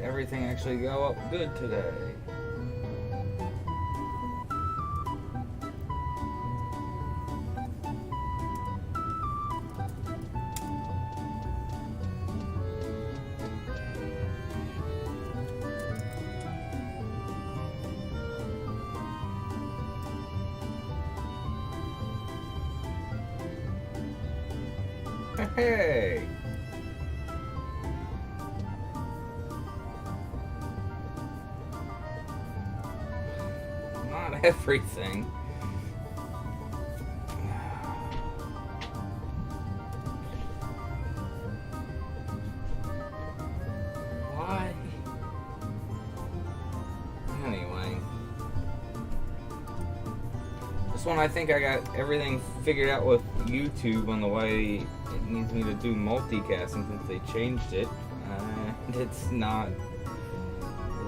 everything actually go up good today. Hey! Not everything. Why? Anyway. This one I think I got everything figured out with YouTube on the way it needs me to do multicasting since they changed it. And it's not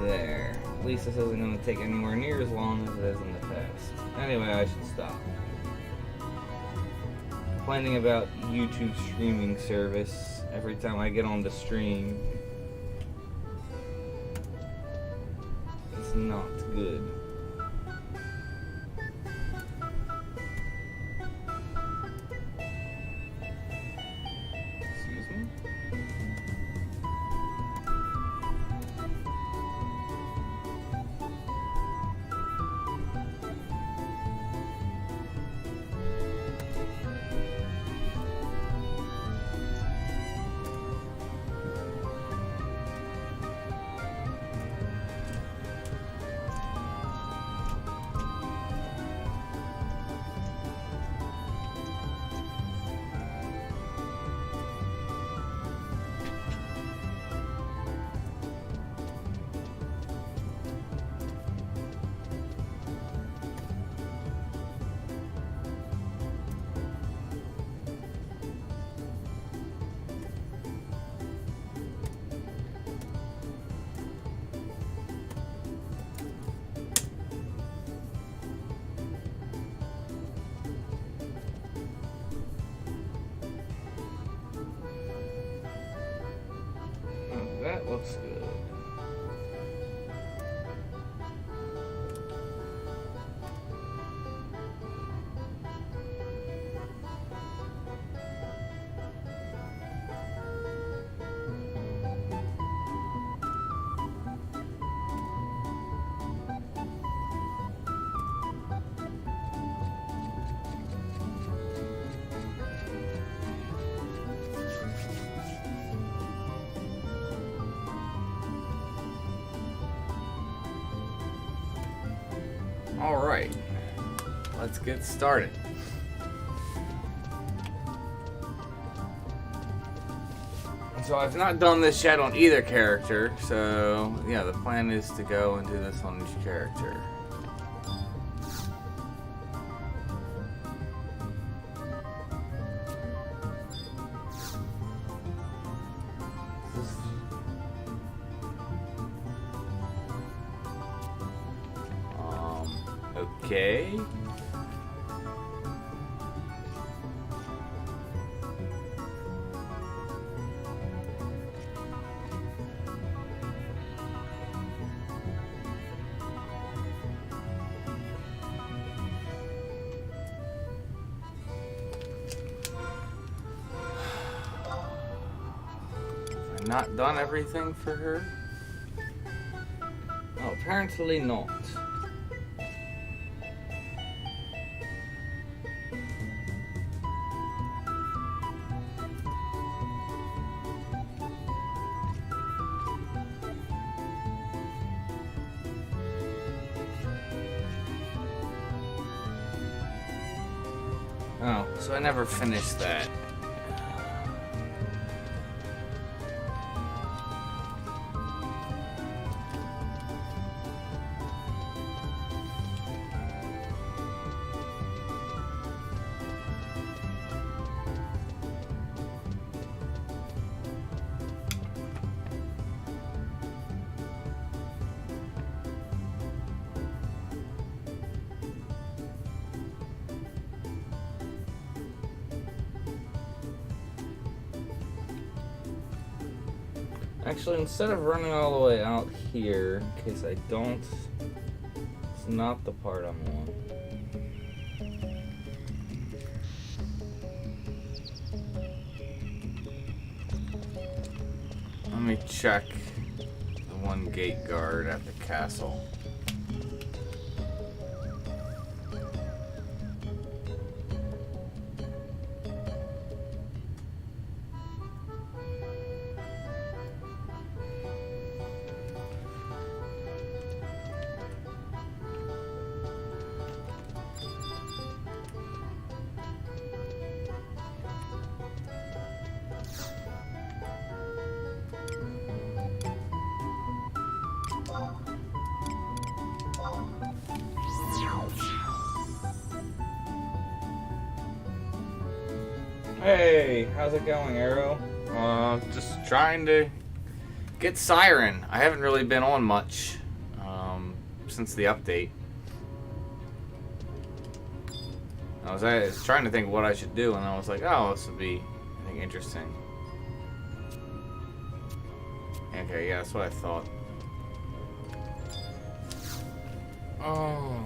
there. At least this isn't going to take anywhere near as long as it is in the past. Anyway, I should stop. Complaining about YouTube streaming service every time I get on the stream. It's not good. Excuse me? That looks good. Alright, let's get started. So I've not done this yet on either character, so yeah, the plan is to go and do this on each character. Okay. Have I not done everything for her? Oh, apparently not. Oh, so I never finished that. Actually, instead of running all the way out here, in case I don't, it's not the part I'm on. Let me check the one gate guard at the castle. Hey, how's it going, Arrow? Just trying to get Siren. I haven't really been on much since the update. I was trying to think what I should do, and I was like, oh, this would be, I think, interesting. Okay, yeah, that's what I thought. Oh.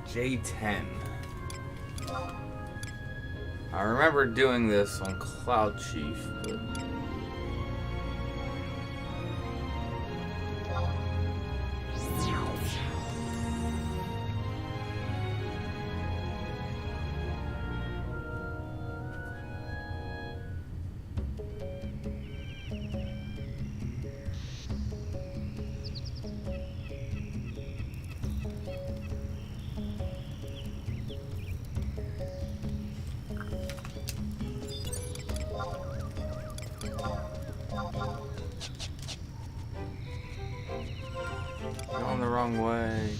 J10. I remember doing this on cloudchief, but going the wrong way.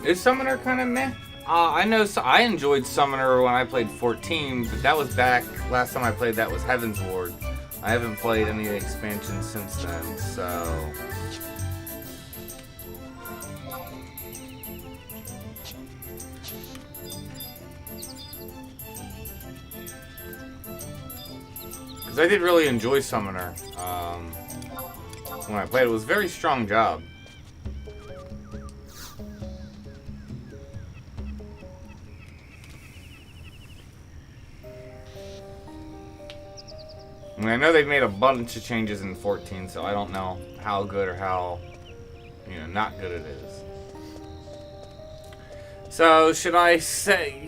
Is Summoner kind of meh? I know I enjoyed Summoner when I played 14, but that was back, last time I played that was Heaven's Ward. I haven't played any of the expansions since then, so... Because I did really enjoy Summoner when I played. It was a very strong job. I mean, I know they've made a bunch of changes in 14, so I don't know how good or how, not good it is. So, should I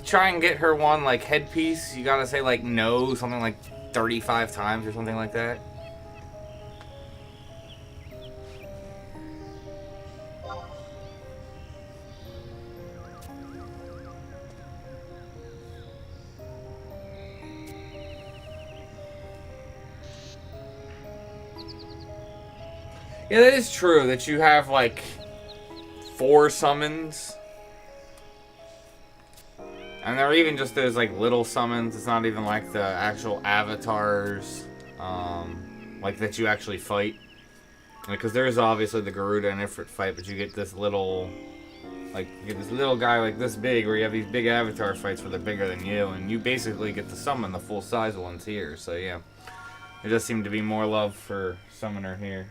try and get her one, like, headpiece? You gotta say, like, no, something like 35 times or something like that? Yeah, that is true, that you have, like, 4 summons. And they're even just those, like, little summons. It's not even, like, the actual avatars, like, that you actually fight. Because there is obviously the Garuda and Ifrit fight, but you get this little, like, you get this little guy, like, this big, where you have these big avatar fights where they're bigger than you, and you basically get to summon the full-size ones here, so, yeah. There does seem to be more love for Summoner here.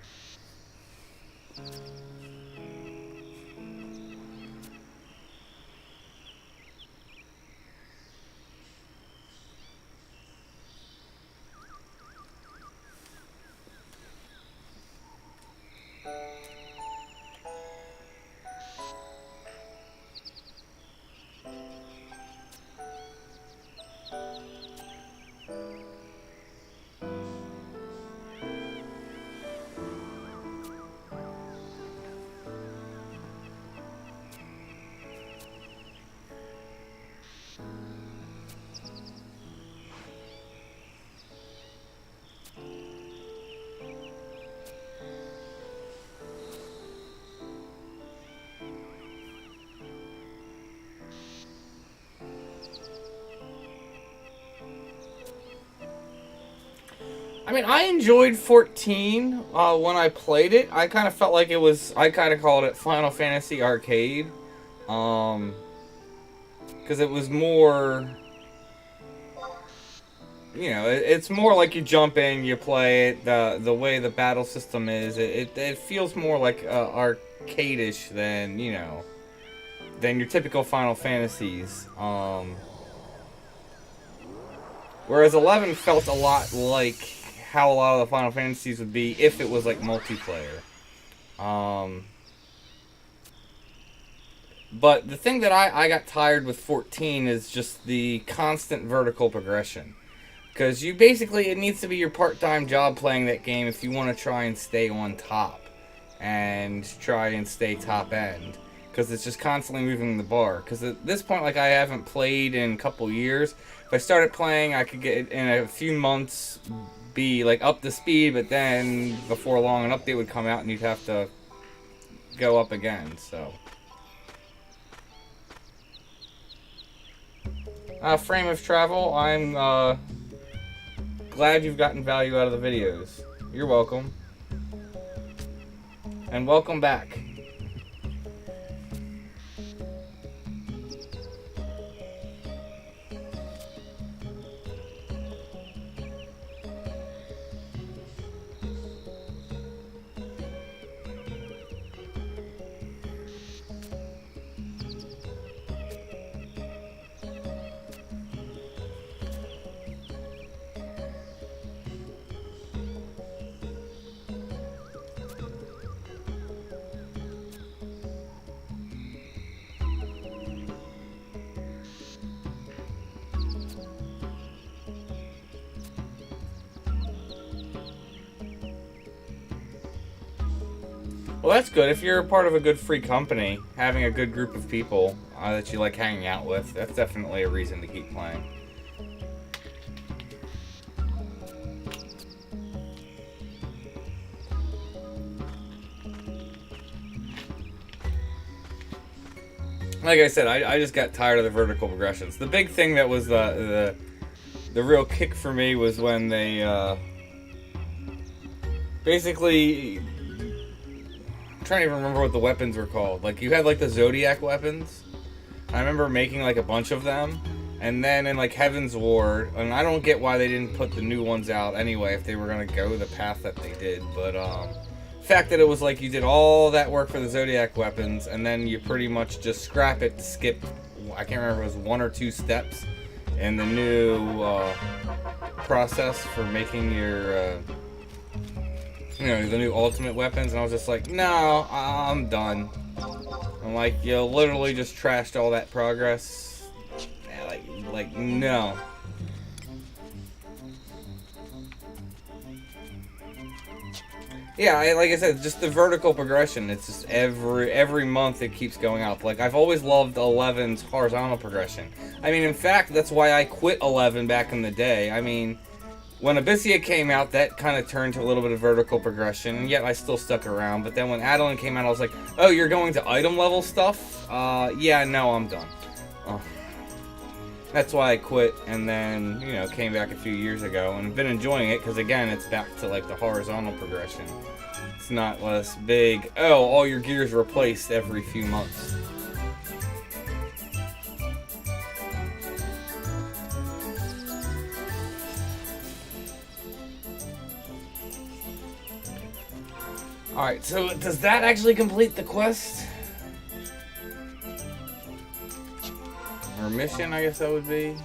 I mean, I enjoyed 14 when I played it. I kind of felt like it was, I kind of called it Final Fantasy Arcade. Because it was more, you know, it's more like you jump in, you play it. The way the battle system is, it feels more like arcade-ish than, you know, than your typical Final Fantasies. Whereas 11 felt a lot like how a lot of the Final Fantasies would be if it was like multiplayer. But the thing that I got tired with 14 is just the constant vertical progression. Because you basically, it needs to be your part-time job playing that game if you want to try and stay on top. And try and stay top end. Because it's just constantly moving the bar. Because at this point, like, I haven't played in a couple years. If I started playing, I could get, in a few months, be, like, up to speed. But then, before long, an update would come out and you'd have to go up again, so. Frame of Travel, I'm, glad you've gotten value out of the videos. You're welcome. And welcome back. Well, that's good. If you're a part of a good free company, having a good group of people that you like hanging out with, that's definitely a reason to keep playing. Like I said, I just got tired of the vertical progressions. The big thing that was the real kick for me was when they basically, I'm trying to even remember what the weapons were called. Like, you had like the Zodiac weapons. I remember making like a bunch of them, and then in like Heaven's Ward, and I don't get why they didn't put the new ones out anyway if they were gonna go the path that they did. But the fact that it was like you did all that work for the Zodiac weapons, and then you pretty much just scrap it to skip, I can't remember if it was 1 or 2 steps in the new process for making your you know, the new ultimate weapons, and I was just like, no, I'm done. I'm like, you literally just trashed all that progress. Yeah, like no. Yeah, like I said, just the vertical progression. It's just every month it keeps going up. Like, I've always loved 11's horizontal progression. I mean, in fact, that's why I quit 11 back in the day. I mean, when Abyssia came out, that kind of turned to a little bit of vertical progression, and yet I still stuck around. But then when Adeline came out, I was like, oh, you're going to item level stuff? Yeah, no, I'm done. That's why I quit, and then, you know, came back a few years ago, and been enjoying it, because again, it's back to, like, the horizontal progression. It's not less big, oh, all your gears replaced every few months. Alright, so does that actually complete the quest? Or mission, I guess that would be.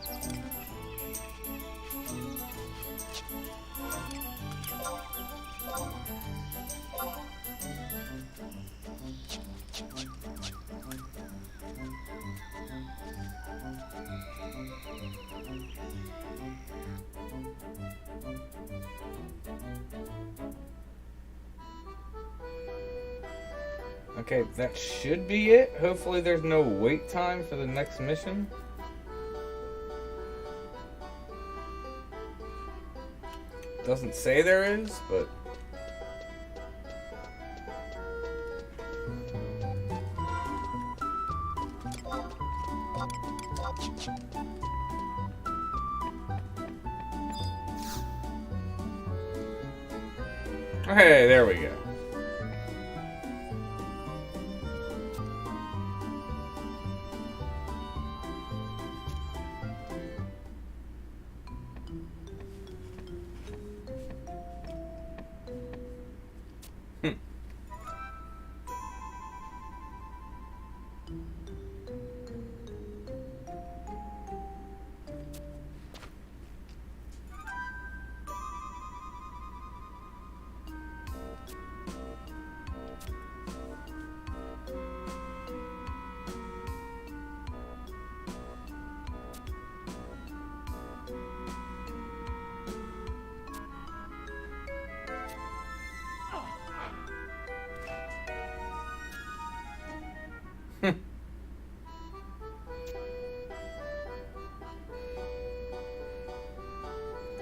Okay, that should be it. Hopefully there's no wait time for the next mission. Doesn't say there is, but... Hey, there we go.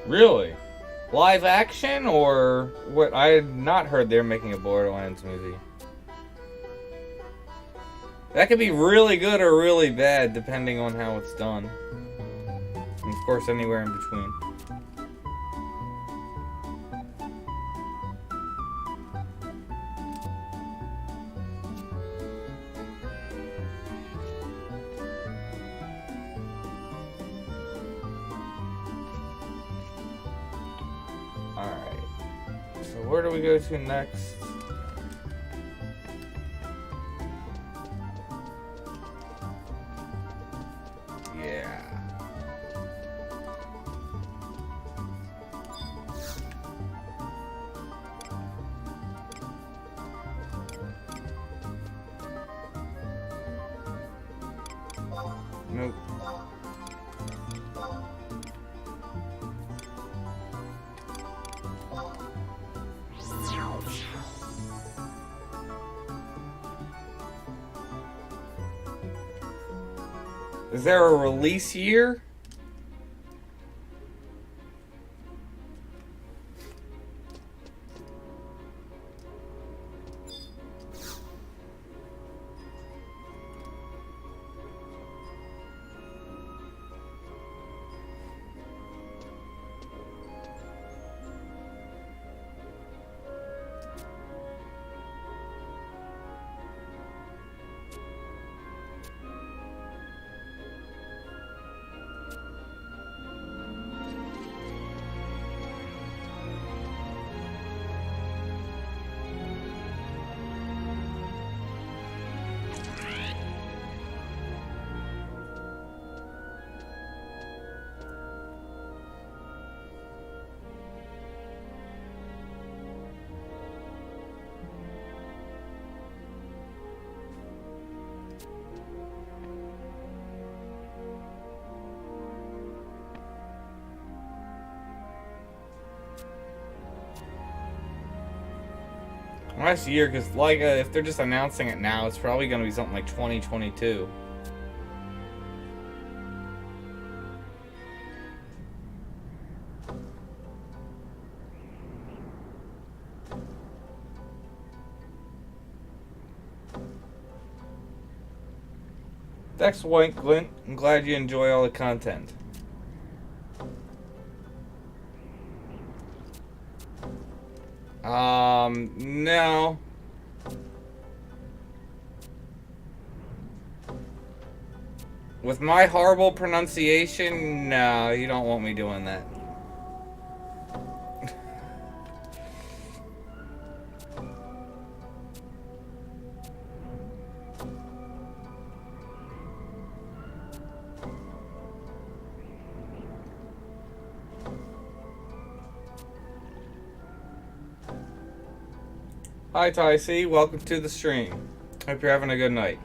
Really? Live action or what? I had not heard they're making a Borderlands movie. That could be really good or really bad depending on how it's done. And of course, anywhere in between. Alright. So where do we go to next? Yeah. Nope. Is there a release year? Last year, because like if they're just announcing it now, it's probably going to be something like 2022. Thanks, White Glint. I'm glad you enjoy all the content. No. With my horrible pronunciation, no, you don't want me doing that. Hi, Ty-C. Welcome to the stream. Hope you're having a good night.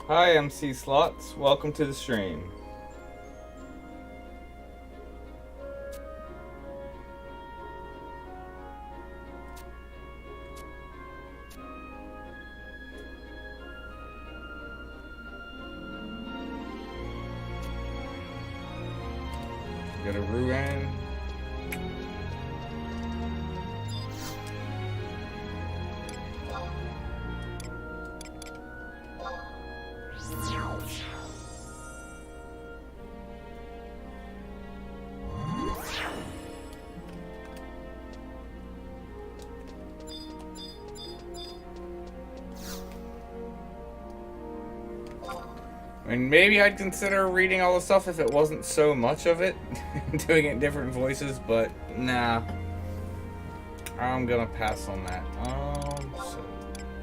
Hi, MC Slots. Welcome to the stream. Got a Ruan. And maybe I'd consider reading all the stuff if it wasn't so much of it, doing it in different voices, but nah. I'm gonna pass on that. So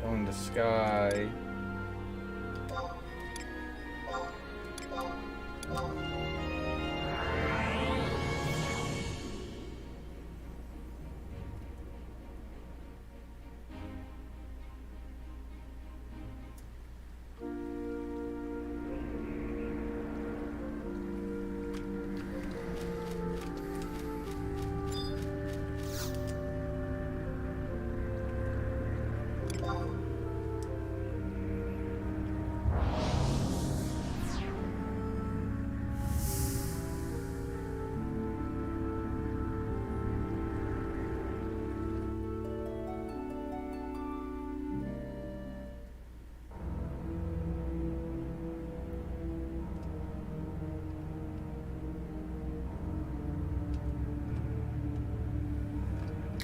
going to Sky.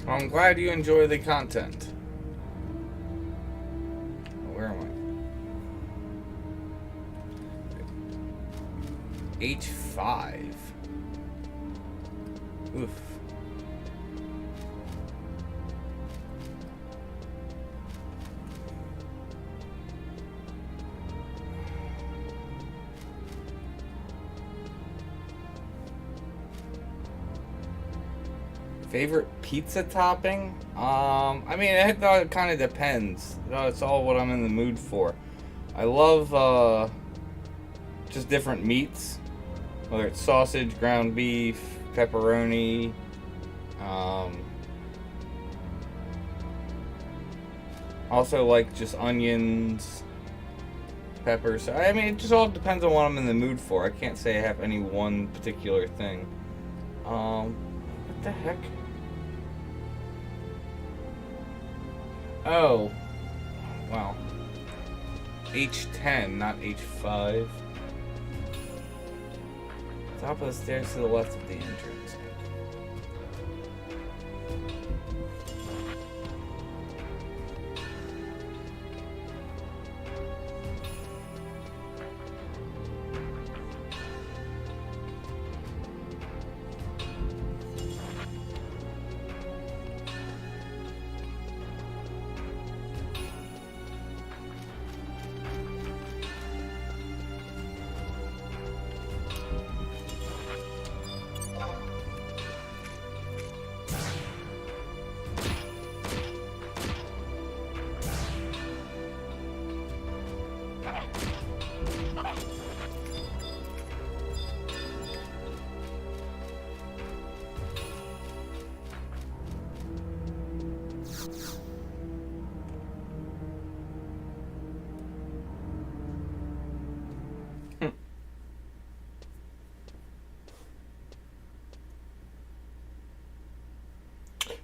I'm glad you enjoy the content. Where am I? H5. Oof. Favorite pizza topping? I mean, it kind of depends. It's all what I'm in the mood for. I love just different meats, whether it's sausage, ground beef, pepperoni. Also like just onions, peppers. I mean, it just all depends on what I'm in the mood for. I can't say I have any one particular thing. What the heck? Oh, wow. H10, not H5. Top of the stairs to the left of the entrance.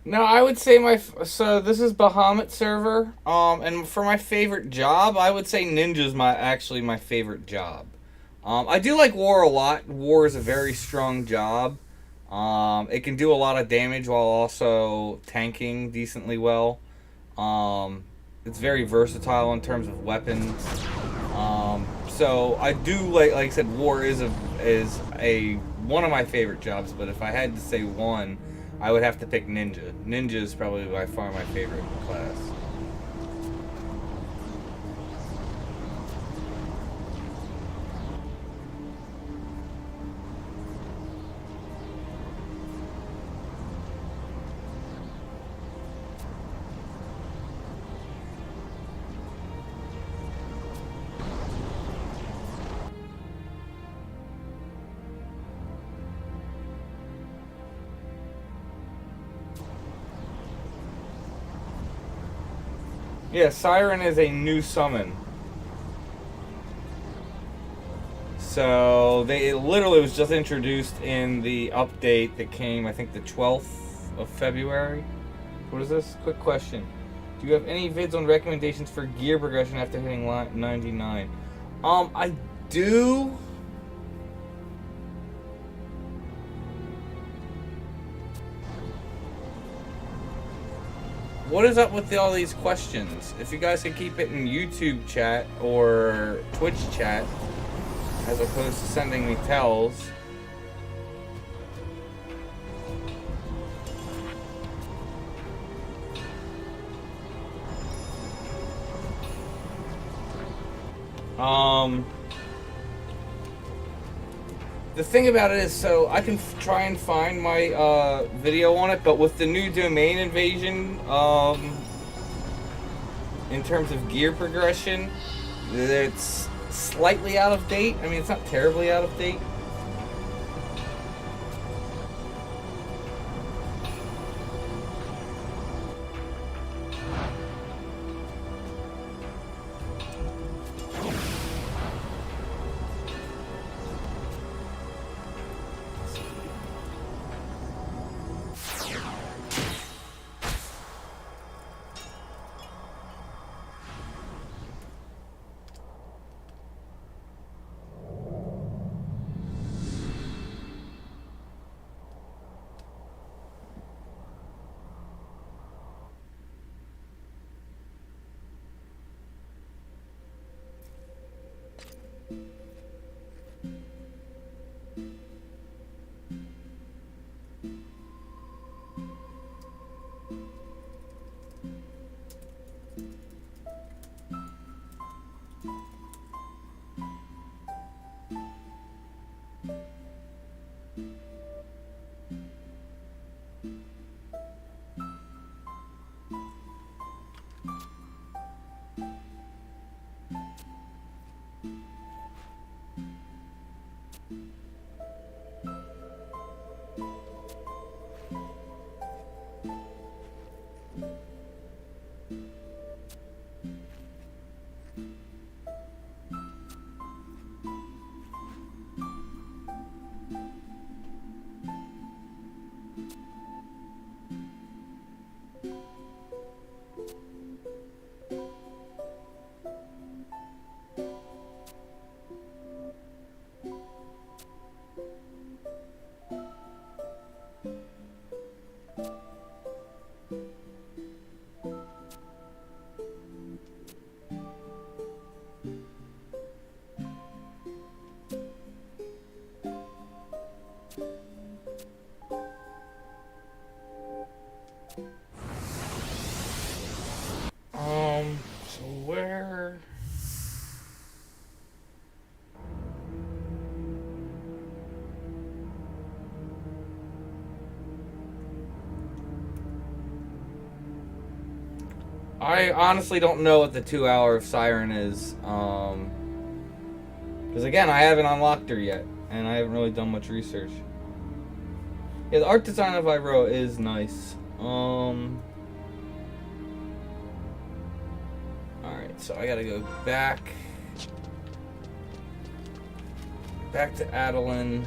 No, I would say so this is Bahamut server, and for my favorite job, I would say Ninja's actually my favorite job. I do like War a lot. War is a very strong job. It can do a lot of damage while also tanking decently well. It's very versatile in terms of weapons. So I do like I said, War is one of my favorite jobs. But if I had to say one, I would have to pick Ninja. Ninja is probably by far my favorite class. Yeah, Siren is a new summon. So it literally was just introduced in the update that came, I think, the 12th of February. What is this? Quick question. Do you have any vids on recommendations for gear progression after hitting 99? I do. What is up with all these questions? If you guys can keep it in YouTube chat or Twitch chat, as opposed to sending me tells. The thing about it is, so I can try and find my video on it, but with the new domain invasion, in terms of gear progression, it's slightly out of date. I mean, it's not terribly out of date. So where... I honestly don't know what the 2 hour of Siren is, because again, I haven't unlocked her yet, and I haven't really done much research. Yeah, the art design of Iroha is nice. Alright, so I gotta go back to Adeline.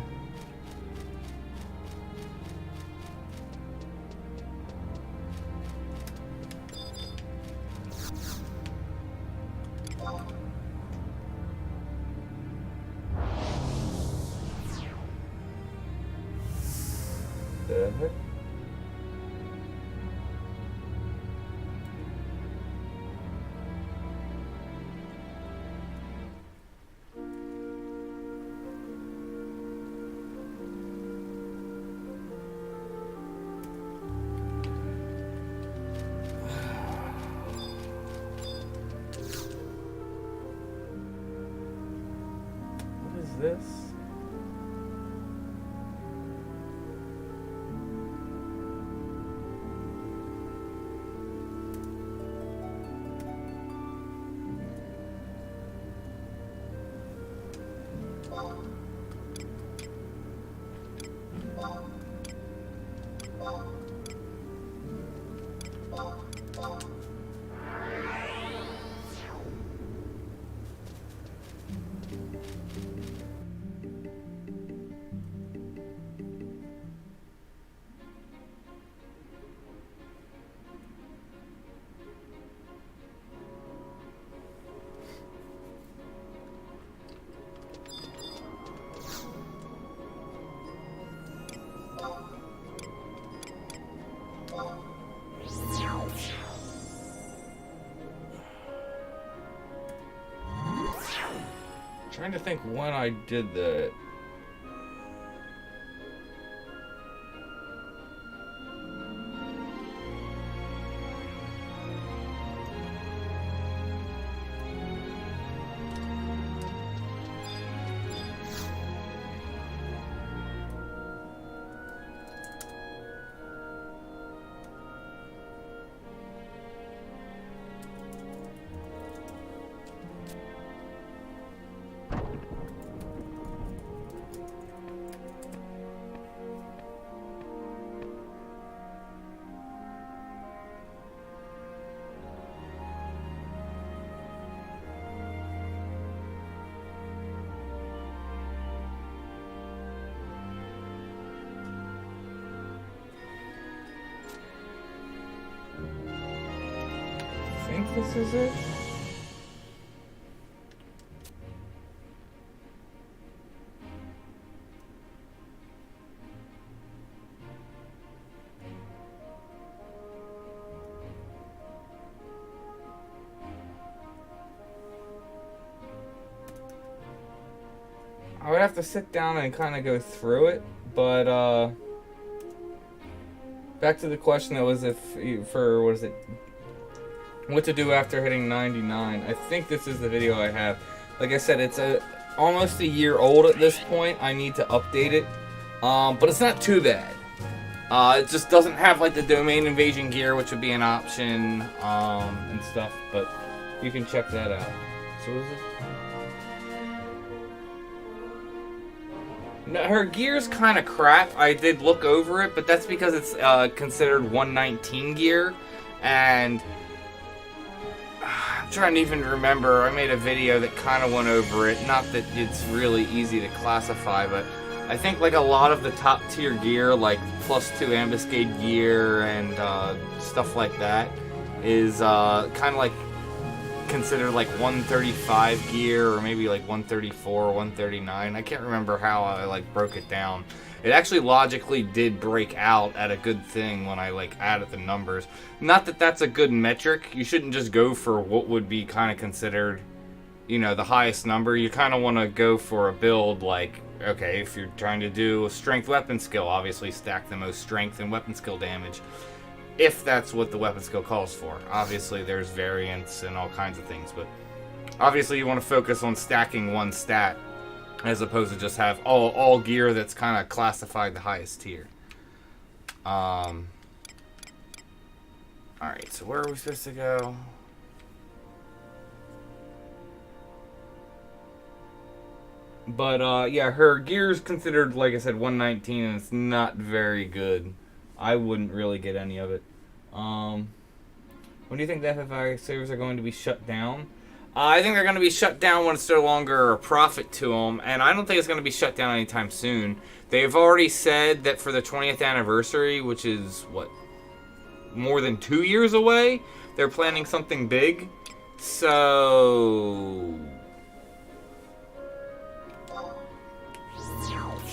This? trying to think when I did that. I think this is it. I would have to sit down and kind of go through it, but back to the question that was for what is it? What to do after hitting 99. I think this is the video I have. Like I said, it's almost a year old at this point. I need to update it, but it's not too bad. It just doesn't have like the domain invasion gear, which would be an option and stuff. But you can check that out. So what is it? No, her gear's kind of crap. I did look over it, but that's because it's considered 119 gear, and I'm trying to even remember. I made a video that kind of went over it. Not that it's really easy to classify, but I think like a lot of the top tier gear, like +2 ambuscade gear and stuff like that, is kind of like considered like 135 gear, or maybe like 134 or 139. I can't remember how I like broke it down. It actually logically did break out at a good thing when I like added the numbers. Not that that's a good metric. You shouldn't just go for what would be kind of considered, you know, the highest number. You kind of want to go for a build like, okay, if you're trying to do a strength weapon skill, obviously stack the most strength and weapon skill damage, if that's what the weapon skill calls for. Obviously there's variants and all kinds of things, but obviously you want to focus on stacking one stat as opposed to just have all gear that's kind of classified the highest tier. Alright, so where are we supposed to go? But yeah, her gear's considered, like I said, 119, and it's not very good. I wouldn't really get any of it. When do you think the FFXI servers are going to be shut down? I think they're going to be shut down when it's no longer a profit to them, and I don't think it's going to be shut down anytime soon. They've already said that for the 20th anniversary, which is, what, more than 2 years away, they're planning something big. So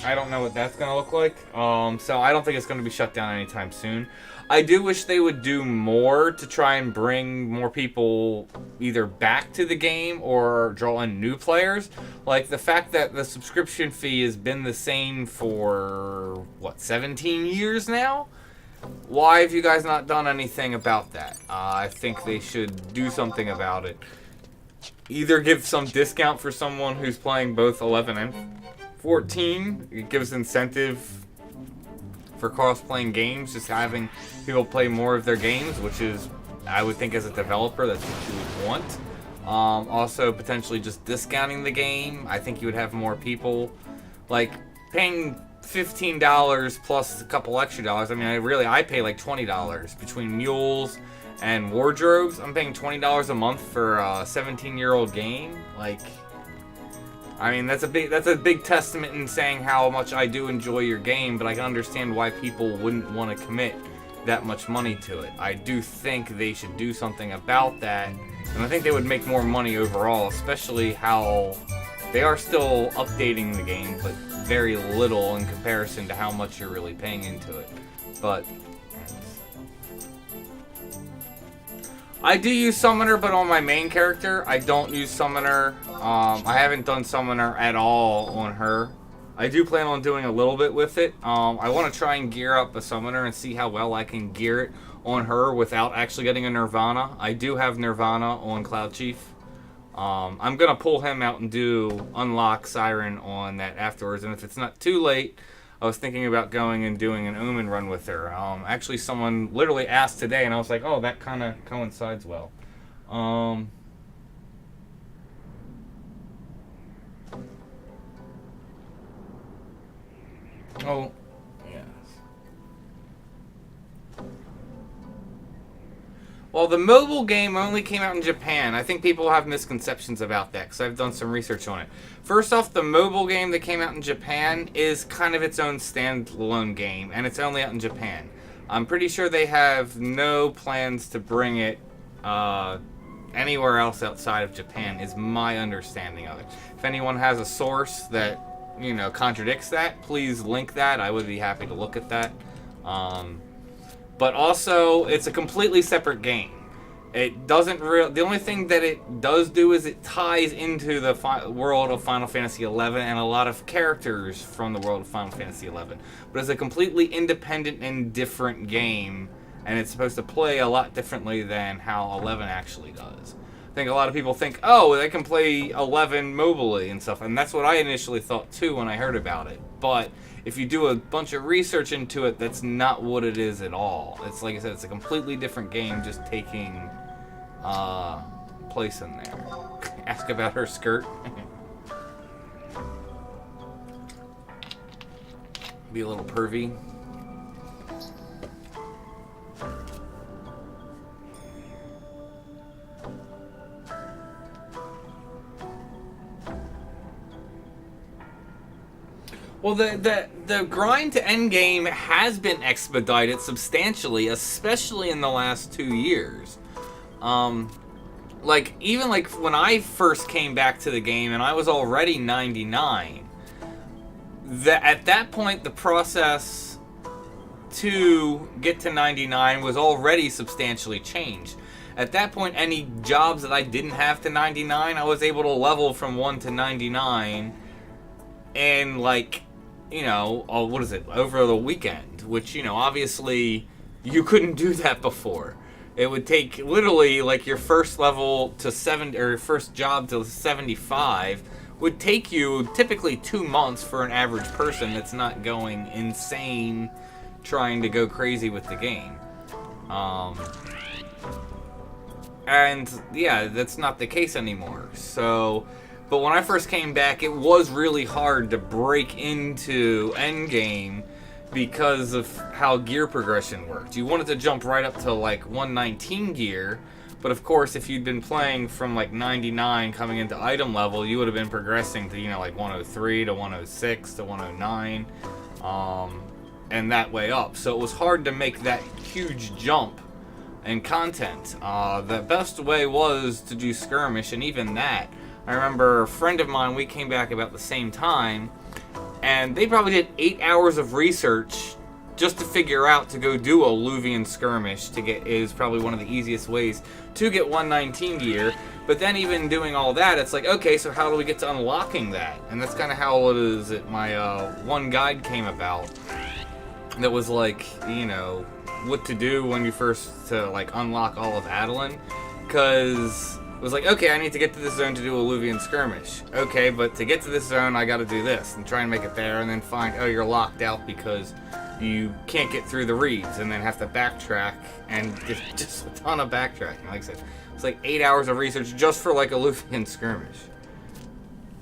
I don't know what that's going to look like. So I don't think it's going to be shut down anytime soon. I do wish they would do more to try and bring more people either back to the game or draw in new players. Like the fact that the subscription fee has been the same for, what, 17 years now? Why have you guys not done anything about that? I think they should do something about it. Either give some discount for someone who's playing both 11 and 14. It gives incentive for cross-playing games, just having people play more of their games, which is, I would think as a developer, that's what you would want. Also, potentially just discounting the game. I think you would have more people, like, paying $15 plus a couple extra dollars. I mean, I pay like $20 between mules and wardrobes. I'm paying $20 a month for a 17-year-old game. Like, I mean, that's a big testament in saying how much I do enjoy your game, but I can understand why people wouldn't want to commit that much money to it. I do think they should do something about that, and I think they would make more money overall, especially how they are still updating the game, but very little in comparison to how much you're really paying into it. But I do use Summoner, but on my main character, I don't use Summoner. I haven't done Summoner at all on her. I do plan on doing a little bit with it. I want to try and gear up a Summoner and see how well I can gear it on her without actually getting a Nirvana. I do have Nirvana on cloudchief. I'm going to pull him out and do unlock Siren on that afterwards. And if it's not too late, I was thinking about going and doing an omen run with her. Actually, someone literally asked today, and I was like, oh, that kind of coincides well. Oh, yes. Well, the mobile game only came out in Japan. I think people have misconceptions about that because I've done some research on it. First off, the mobile game that came out in Japan is kind of its own standalone game, and it's only out in Japan. I'm pretty sure they have no plans to bring it anywhere else outside of Japan, is my understanding of it. If anyone has a source that, you know, contradicts that, please link that. I would be happy to look at that. But also, it's a completely separate game. It doesn't the only thing that it does do is it ties into the world of Final Fantasy XI and a lot of characters from the world of Final Fantasy XI. But it's a completely independent and different game, and it's supposed to play a lot differently than how 11 actually does. I think a lot of people think, oh, they can play 11 mobily and stuff, and that's what I initially thought too when I heard about it. But if you do a bunch of research into it, that's not what it is at all. It's like I said, it's a completely different game, just taking place in there. Ask about her skirt. Be a little pervy. Well, the grind to endgame has been expedited substantially, especially in the last 2 years. Even when I first came back to the game and I was already 99, at that point the process to get to 99 was already substantially changed. At that point, any jobs that I didn't have to 99, I was able to level from 1 to 99 and over the weekend, which, obviously you couldn't do that before. It would take literally your first level to 70 or your first job to 75 would take you typically 2 months for an average person that's not going insane trying to go crazy with the game. And yeah, that's not the case anymore. But when I first came back, it was really hard to break into endgame because of how gear progression worked. You wanted to jump right up to 119 gear, but of course if you'd been playing from 99 coming into item level, you would have been progressing to 103 to 106 to 109, and that way up. So it was hard to make that huge jump in content. The best way was to do skirmish, and even that, I remember a friend of mine, we came back about the same time, and they probably did 8 hours of research just to figure out to go do a Luvian skirmish is probably one of the easiest ways to get 119 gear. But then even doing all that, it's okay, so how do we get to unlocking that? And that's kind of how it is that my one guide came about. That was what to do when you first unlock all of Adeline. Because it was okay, I need to get to this zone to do a Luvian skirmish. Okay, but to get to this zone, I gotta do this and try and make it there, and then find, oh, you're locked out because you can't get through the reeds, and then have to backtrack, and just a ton of backtracking. Like I said, it's 8 hours of research just for a Luvian skirmish.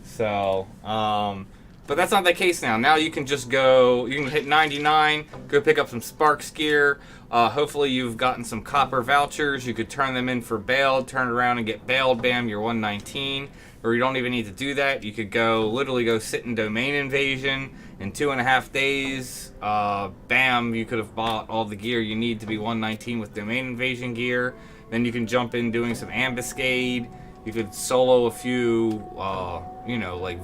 So, but that's not the case now. Now you can just go, you can hit 99, go pick up some Sparks gear. Hopefully you've gotten some copper vouchers. You could turn them in for bailed, turn around and get bailed, bam, you're 119. Or you don't even need to do that. You could literally go sit in Domain Invasion in 2.5 days. Bam, you could have bought all the gear you need to be 119 with Domain Invasion gear. Then you can jump in doing some Ambuscade. You could solo a few,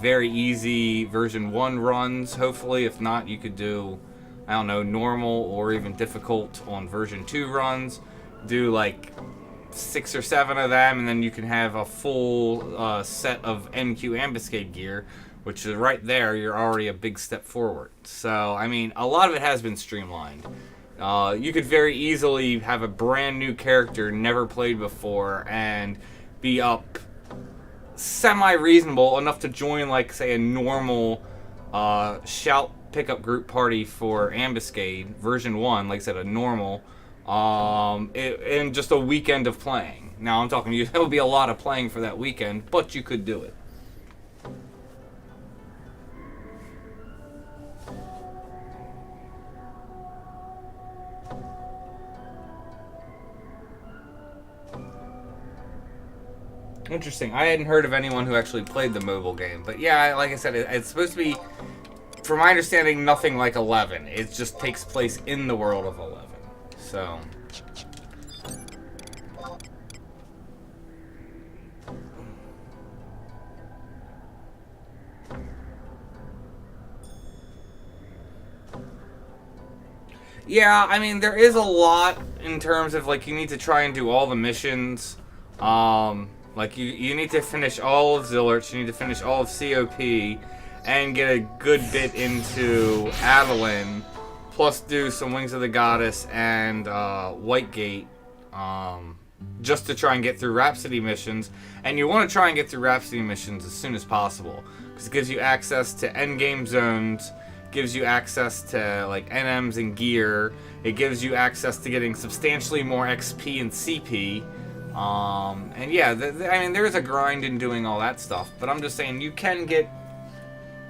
very easy version 1 runs, hopefully. If not, you could do, normal or even difficult on version 2 runs. Do, 6 or 7 of them, and then you can have a full set of NQ ambuscade gear, which is right there. You're already a big step forward. So, I mean, a lot of it has been streamlined. You could very easily have a brand new character, never played before, and be up semi-reasonable enough to join, like, say, a normal shout pickup group party for Ambuscade, version 1, like I said, a normal, in just a weekend of playing. Now, I'm talking to you, that would be a lot of playing for that weekend, but you could do it. Interesting. I hadn't heard of anyone who actually played the mobile game. But yeah, like I said, it's supposed to be, from my understanding, nothing like 11. It just takes place in the world of 11. So... yeah, I mean, there is a lot in terms of, like, you need to try and do all the missions. Like, you need to finish all of Zillerts, you need to finish all of COP, and get a good bit into Adeline, plus do some Wings of the Goddess and Whitegate, just to try and get through Rhapsody missions. And you want to try and get through Rhapsody missions as soon as possible, because it gives you access to endgame zones, gives you access to, like, NMs and gear, it gives you access to getting substantially more XP and CP. And yeah, I mean, there is a grind in doing all that stuff, but I'm just saying you can get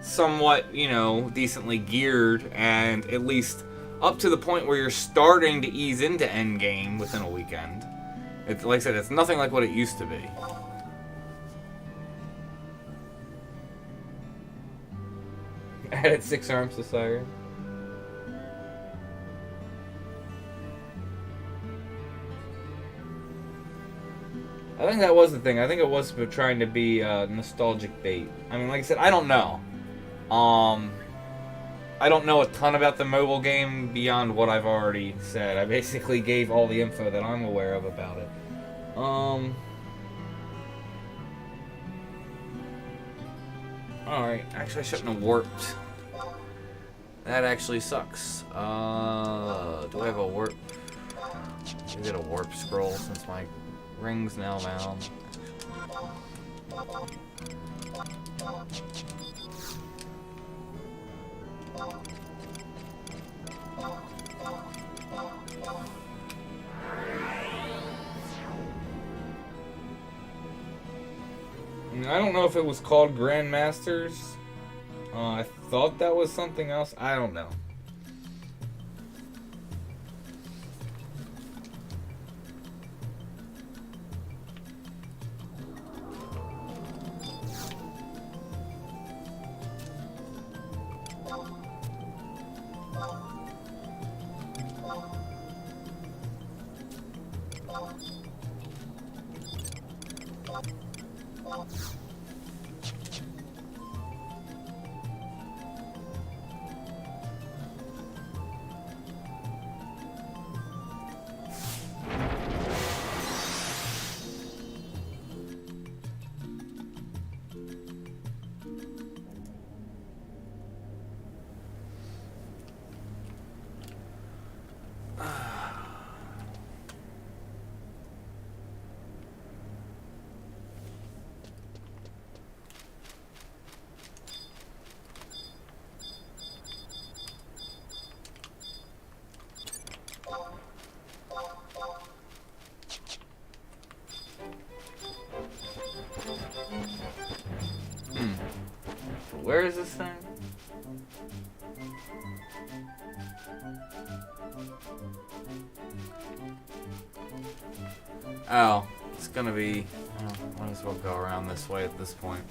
somewhat, you know, decently geared, and at least up to the point where you're starting to ease into endgame within a weekend. It's, like I said, it's nothing like what it used to be. Added 6 arms to Siren. I think that was the thing. I think it was trying to be nostalgic bait. I mean, like I said, I don't know. I don't know a ton about the mobile game beyond what I've already said. I basically gave all the info that I'm aware of about it. Alright, actually I shouldn't have warped. That actually sucks. Do I have a warp? I get a warp scroll since my ring's now bound. I don't know if it was called Grandmasters. I thought that was something else. I don't know. Where is this thing? Oh, it's gonna be... Oh, might as well go around this way at this point.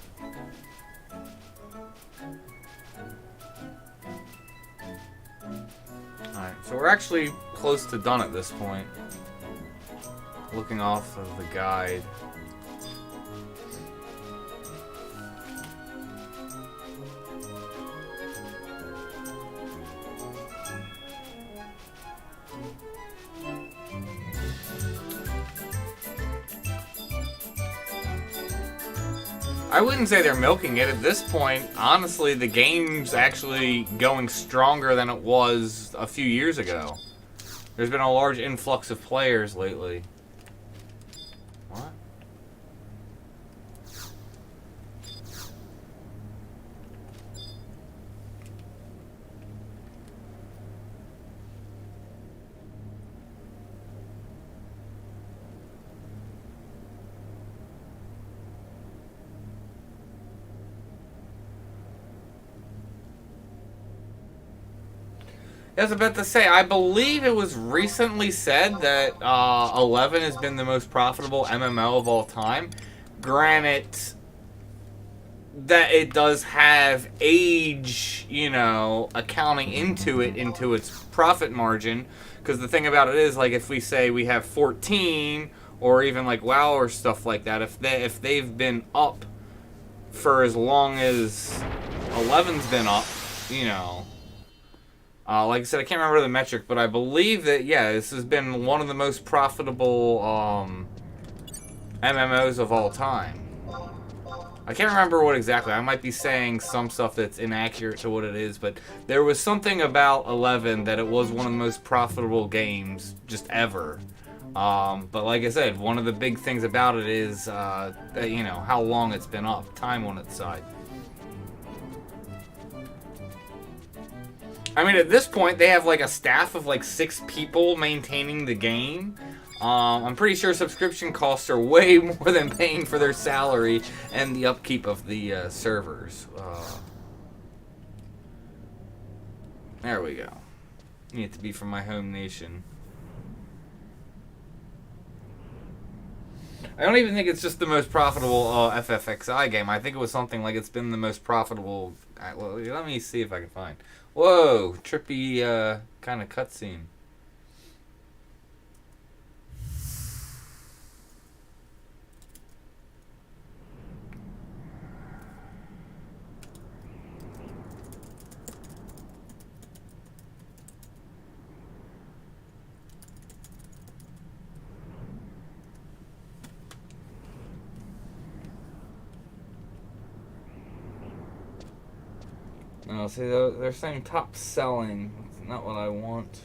Alright, so we're actually close to done at this point. Looking off of the guide. I wouldn't say they're milking it at this point. Honestly, the game's actually going stronger than it was a few years ago. There's been a large influx of players lately. What? I was about to say, I believe it was recently said that 11 has been the most profitable MMO of all time. Granted, that it does have age, you know, accounting into it, into its profit margin. Because the thing about it is, like, if we say we have 14, or even like WoW or stuff like that, if they've been up for as long as 11's been up, you know. Like I said, I can't remember the metric, but I believe that, yeah, this has been one of the most profitable MMOs of all time. I can't remember what exactly. I might be saying some stuff that's inaccurate to what it is, but there was something about 11 that it was one of the most profitable games just ever. But like I said, one of the big things about it is, you know, how long it's been up. Time on its side. I mean, at this point, they have like a staff of like 6 people maintaining the game. I'm pretty sure subscription costs are way more than paying for their salary and the upkeep of the servers. There we go. Need to be from my home nation. I don't even think it's just the most profitable FFXI game. I think it was something like it's been the most profitable. Well, let me see if I can find. Whoa, trippy kind of cutscene. No, see, they're saying top selling. That's not what I want.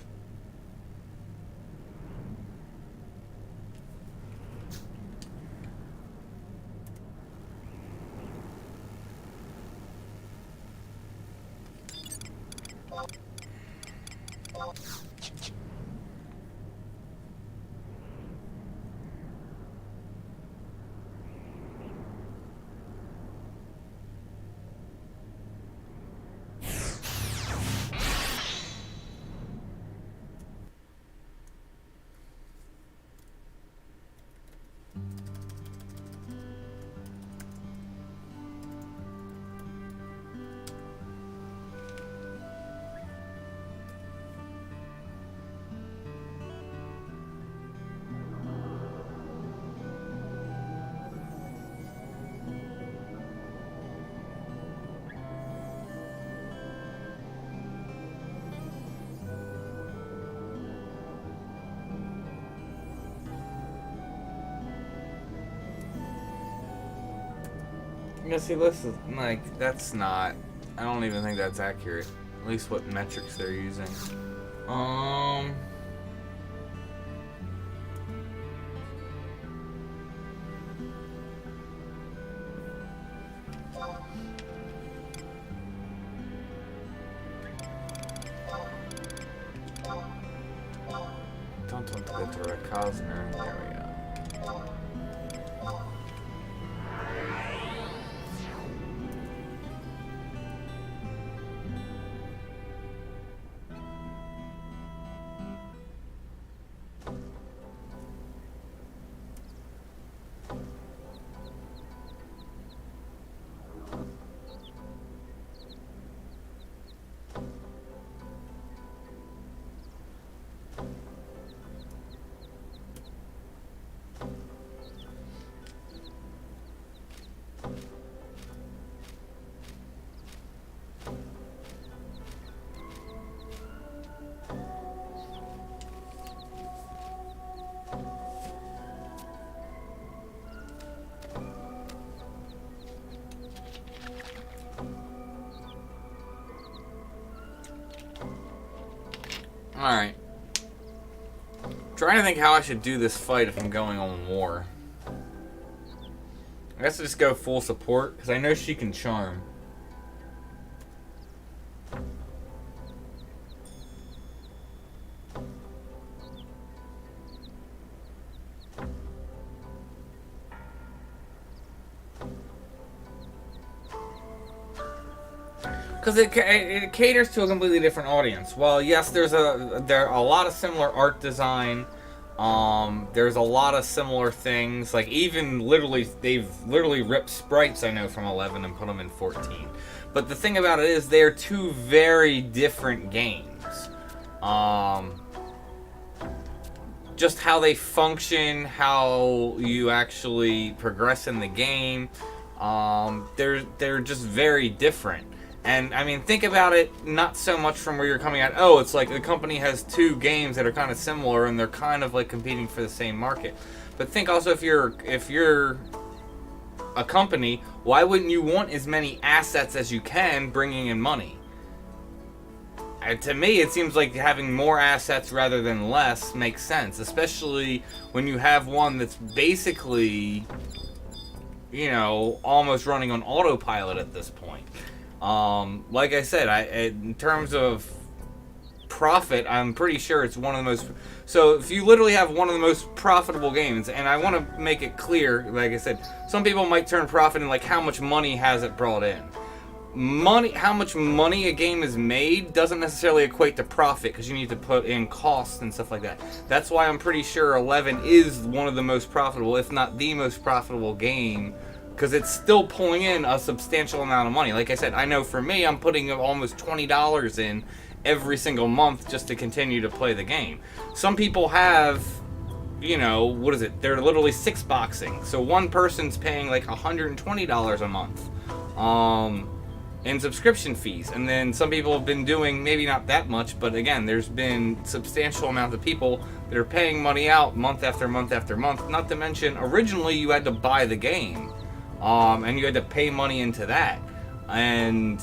Yeah, see, this is, like, that's not, I don't even think that's accurate. At least what metrics they're using. Don't want to go to Rakazner. There we go. Alright. Trying to think how I should do this fight if I'm going on war. I guess I'll just go full support, because I know she can charm. Because it caters to a completely different audience. Well, yes, there are a lot of similar art design. There's a lot of similar things. Like even they've literally ripped sprites I know from 11 and put them in 14. But the thing about it is they're two very different games. Just how they function, how you actually progress in the game. They're just very different. And, I mean, think about it not so much from where you're coming at, oh, it's like the company has two games that are kind of similar and they're kind of like competing for the same market. But think also if you're a company, why wouldn't you want as many assets as you can bringing in money? And to me, it seems like having more assets rather than less makes sense, especially when you have one that's basically, you know, almost running on autopilot at this point. Like I said, in terms of profit, I'm pretty sure it's one of the most... So, if you literally have one of the most profitable games, and I want to make it clear, like I said, some people might turn profit in, like, how much money has it brought in. How much money a game is made doesn't necessarily equate to profit, because you need to put in costs and stuff like that. That's why I'm pretty sure 11 is one of the most profitable, if not the most profitable game, because it's still pulling in a substantial amount of money. Like I said, I know for me, I'm putting almost $20 in every single month just to continue to play the game. Some people have, you know, what is it? They're literally 6-boxing. So one person's paying like $120 a month in subscription fees. And then some people have been doing maybe not that much, but again, there's been substantial amount of people that are paying money out month after month after month. Not to mention, originally you had to buy the game. And you had to pay money into that. And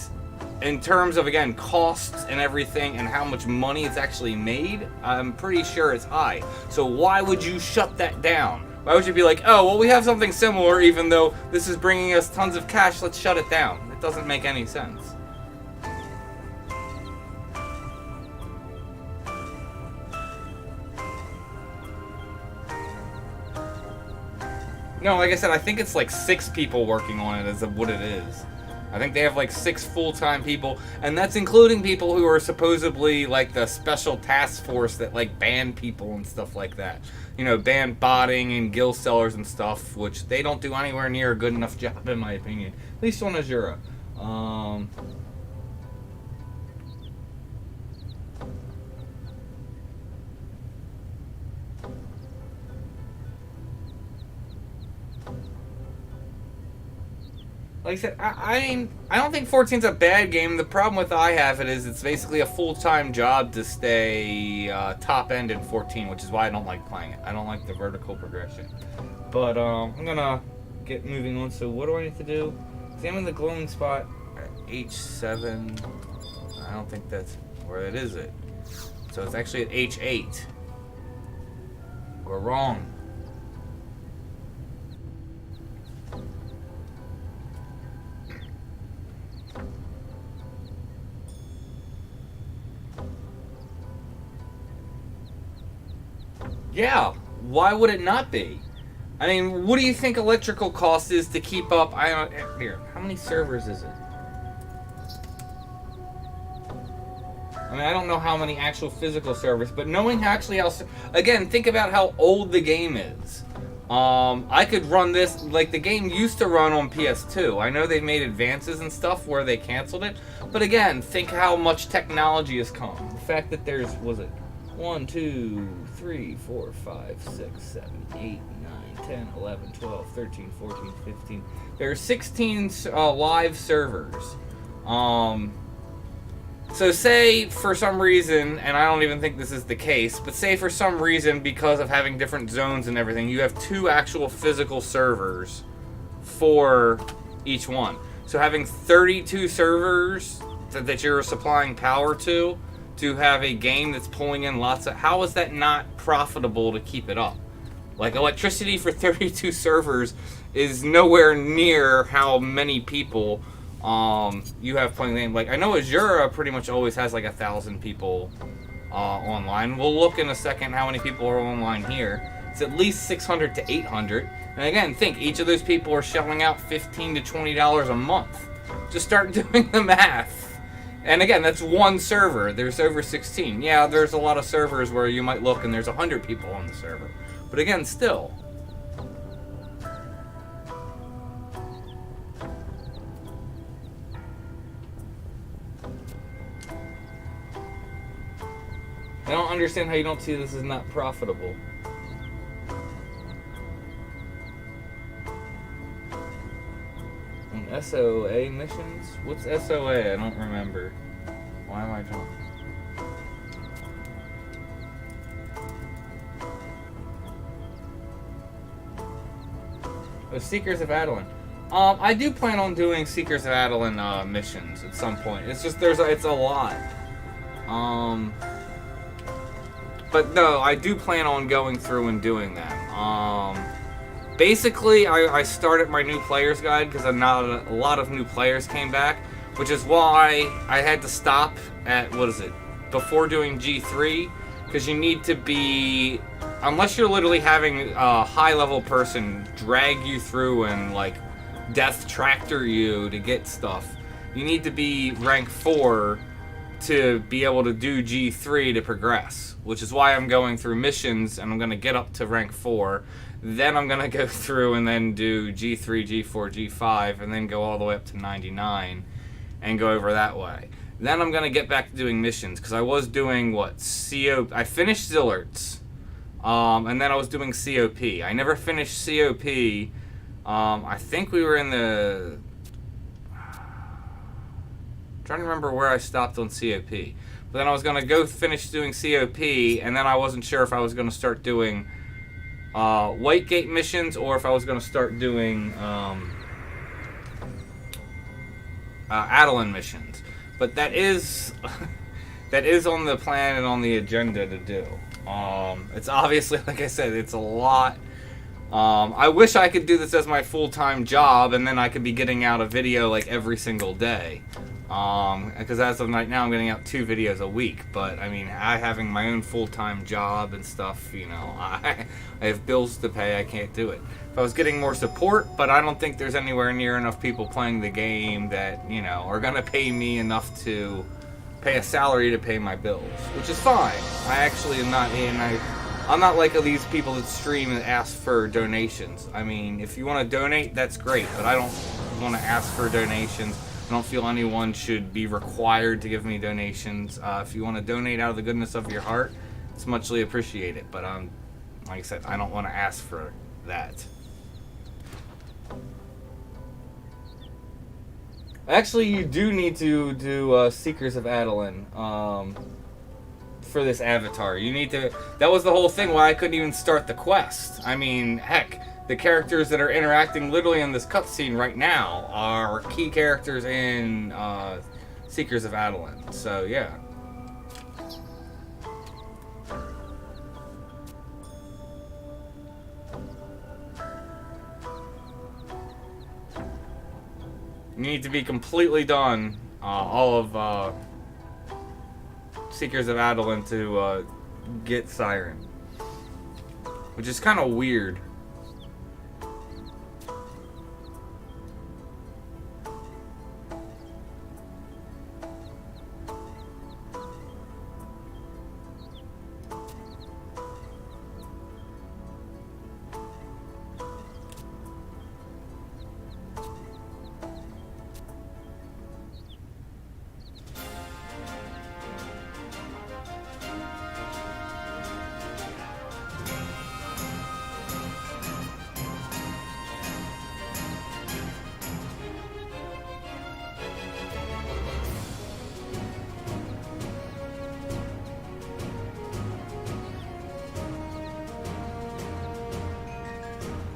in terms of, again, costs and everything and how much money it's actually made, I'm pretty sure it's high. So why would you shut that down? Why would you be like, oh, well, we have something similar, even though this is bringing us tons of cash, let's shut it down? It doesn't make any sense. No, like I said, I think it's like 6 people working on it is what it is. I think they have like 6 full-time people, and that's including people who are supposedly like the special task force that like ban people and stuff like that. You know, ban botting and guild sellers and stuff, which they don't do anywhere near a good enough job in my opinion. At least on Azura. Like I said, I don't think 14's a bad game. The problem with I have it is it's basically a full-time job to stay top end in 14, which is why I don't like playing it. I don't like the vertical progression. But I'm gonna get moving on. So what do I need to do? Examine the glowing spot at H7. I don't think that's where it is. So it's actually at H8. We're wrong. Yeah, why would it not be? I mean, what do you think electrical cost is to keep up? Here, how many servers is it? I mean, I don't know how many actual physical servers, but knowing actually how... Again, think about how old the game is. I could run this... Like, the game used to run on PS2. I know they've made advances and stuff where they canceled it. But again, think how much technology has come. The fact that there's... Was it 1, 2, 3, 4, 5, 6, 7, 8, 9, 10, 11, 12, 13, 14, 15. There are 16 live servers. So say for some reason, and I don't even think this is the case, but say for some reason because of having different zones and everything, you have 2 actual physical servers for each one. So having 32 servers that you're supplying power to to have a game that's pulling in lots of... How is that not profitable to keep it up? Like, electricity for 32 servers is nowhere near how many people you have playing the game. Like, I know Azura pretty much always has like 1,000 people online. We'll look in a second how many people are online here. It's at least 600 to 800. And again, think, each of those people are shelling out $15 to $20 a month. Just start doing the math. And again, that's one server. There's over 16. Yeah, there's a lot of servers where you might look and there's 100 people on the server. But again, still. I don't understand how you don't see this as not profitable. And SOA missions? What's SOA? I don't remember. Why am I talking? The Seekers of Adeline. I do plan on doing Seekers of Adeline missions at some point. It's just it's a lot. But no, I do plan on going through and doing that. Basically, I started my new players guide because a lot of new players came back, which is why I had to stop at, what is it, before doing G3, because you need to be, unless you're literally having a high-level person drag you through and, like, death tractor you to get stuff, you need to be rank 4 to be able to do G3 to progress, which is why I'm going through missions, and I'm going to get up to rank 4. Then I'm going to go through and then do G3, G4, G5, and then go all the way up to 99 and go over that way. Then I'm going to get back to doing missions, because I was doing, what, I finished Zillert's, and then I was doing COP. I never finished COP. I think we were in the... I'm trying to remember where I stopped on COP. But then I was going to go finish doing COP, and then I wasn't sure if I was going to start doing Whitegate missions, or if I was going to start doing Adeline missions. But that is that is on the plan and on the agenda to do. It's obviously, like I said, it's a lot. I wish I could do this as my full-time job, and then I could be getting out a video like every single day. Because as of right now, I'm getting out 2 videos a week. But I mean, having my own full-time job and stuff, you know, I have bills to pay. I can't do it. If I was getting more support, but I don't think there's anywhere near enough people playing the game that, you know, are gonna pay me enough to pay a salary to pay my bills, which is fine. I actually am not I'm not like these people that stream and ask for donations. I mean, if you want to donate, that's great, but I don't want to ask for donations. I don't feel anyone should be required to give me donations. If you want to donate out of the goodness of your heart, it's muchly appreciated. But like I said, I don't want to ask for that. Actually, you do need to do Seekers of Adeline for this avatar. You need to... That was the whole thing why I couldn't even start the quest. I mean, heck, the characters that are interacting literally in this cutscene right now are key characters in Seekers of Adeline. So, yeah. You need to be completely done all of Seekers of Adeline to get Siren, which is kind of weird.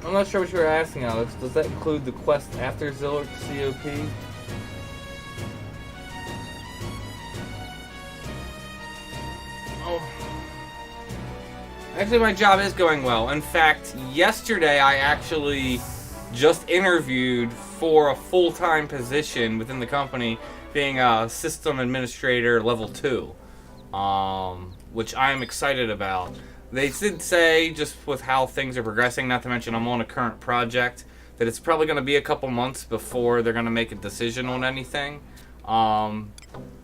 I'm not sure what you were asking, Alex. Does that include the quest after Zillard COP? Actually, my job is going well. In fact, yesterday I actually just interviewed for a full-time position within the company, being a system administrator level 2, which I'm excited about. They did say, just with how things are progressing, not to mention I'm on a current project, that it's probably going to be a couple months before they're going to make a decision on anything.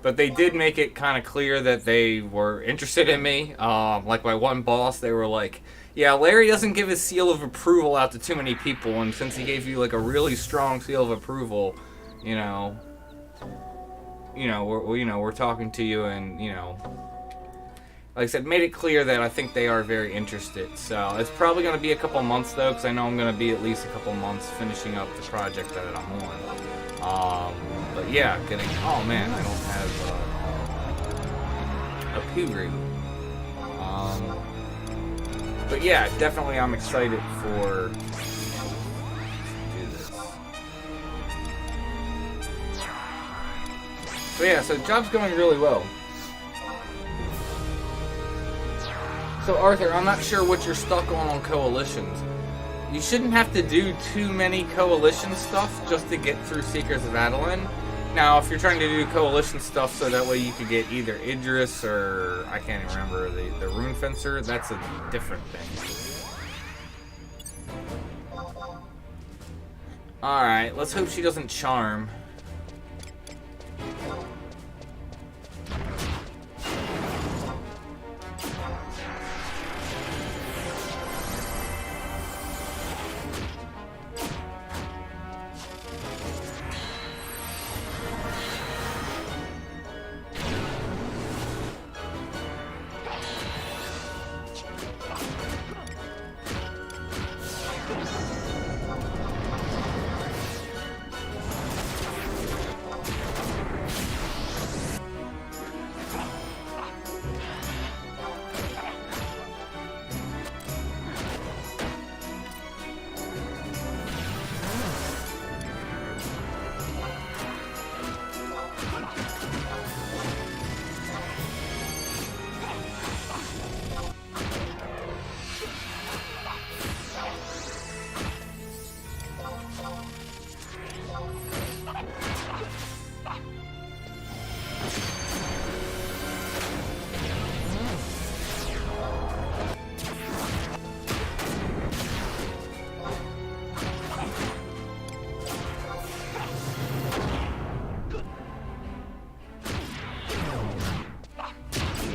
But they did make it kind of clear that they were interested in me. Like my one boss, they were like, yeah, Larry doesn't give his seal of approval out to too many people, and since he gave you like a really strong seal of approval, we're talking to you, and like I said, made it clear that I think they are very interested. So it's probably going to be a couple months though, because I know I'm going to be at least a couple months finishing up the project that I'm on. But yeah, getting. Oh man, I don't have a Pugru. But yeah, definitely I'm excited for do this. So yeah, so the job's going really well. So Arthur, I'm not sure what you're stuck on coalitions. You shouldn't have to do too many coalition stuff just to get through Seekers of Adeline. Now, if you're trying to do coalition stuff so that way you could get either Idris or, I can't even remember, the Rune Fencer, that's a different thing. Alright, let's hope she doesn't charm.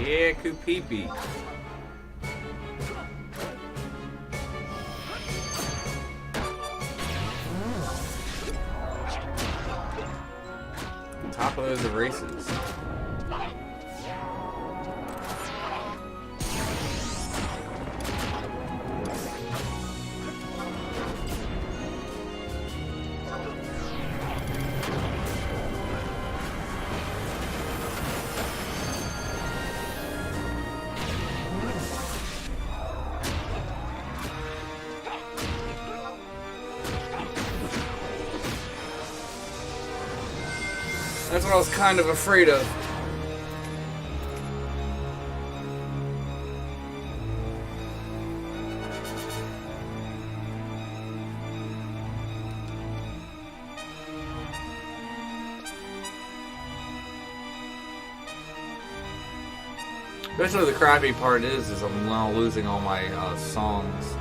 Yeah, Kupipi. Top of those races. That's what I was kind of afraid of. Especially the crappy part is I'm now losing all my songs.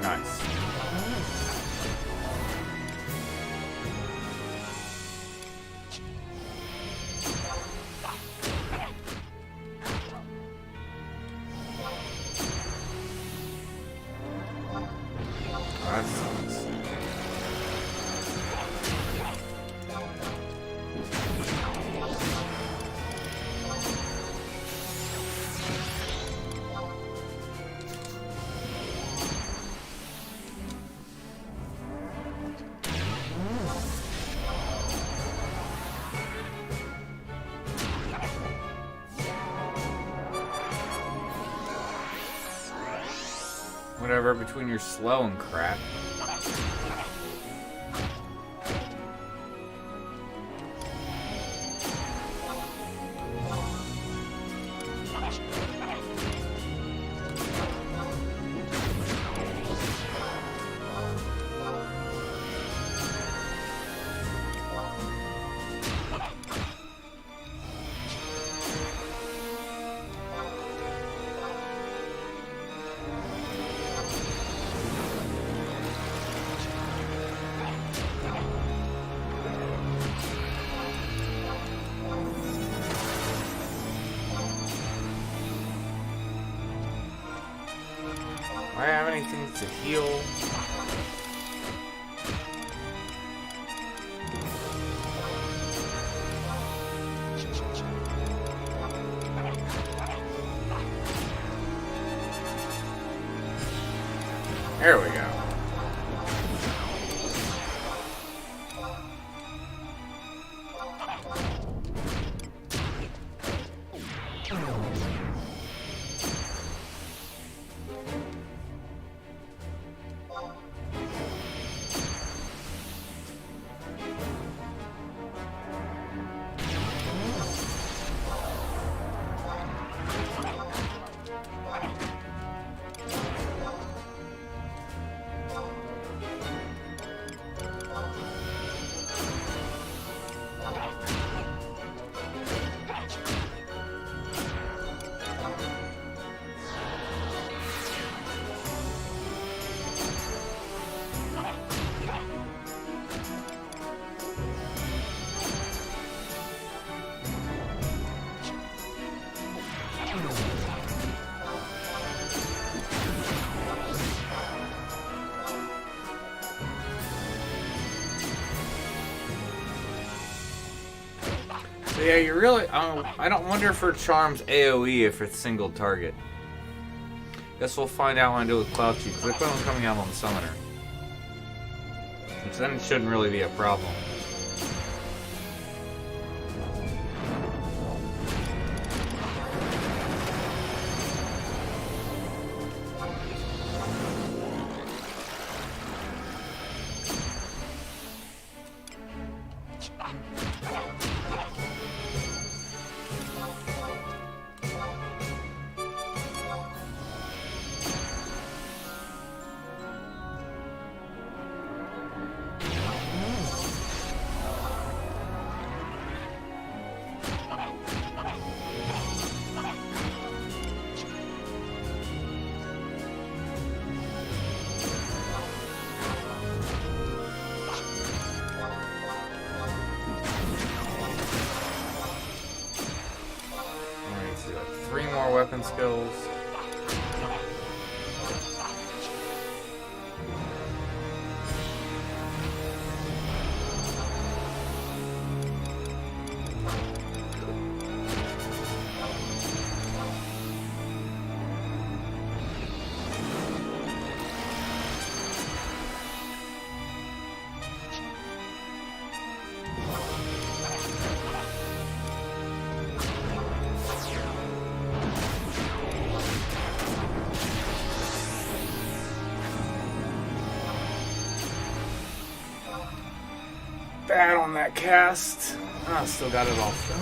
Nice. That sucks. Whatever, between your slow and crap. Do I have anything to heal? There we go. So yeah, you really, I don't wonder if her charm's AoE if it's single target. Guess we'll find out when I do with cloudchief, because I plan on coming out on the summoner. Which then it shouldn't really be a problem. Weapon skills. Bad on that cast. Oh, still got it all done.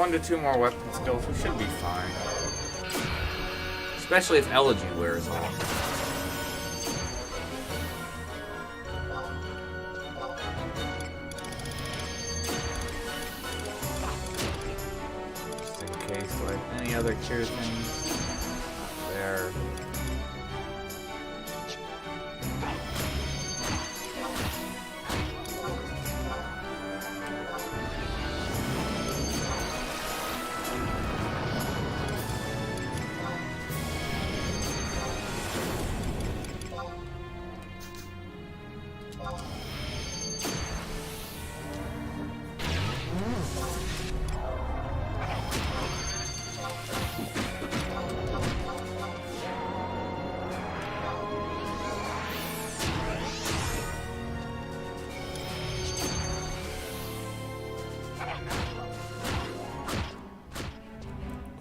1 to 2 more weapon skills, we should be fine. Especially if Elegy wears off. Just in case, do I have any other cure things? Not there.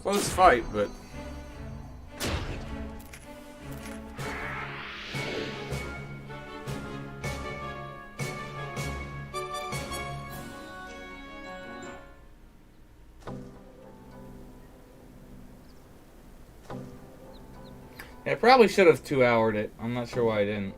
Close fight, but I probably should have 2-houred it. I'm not sure why I didn't.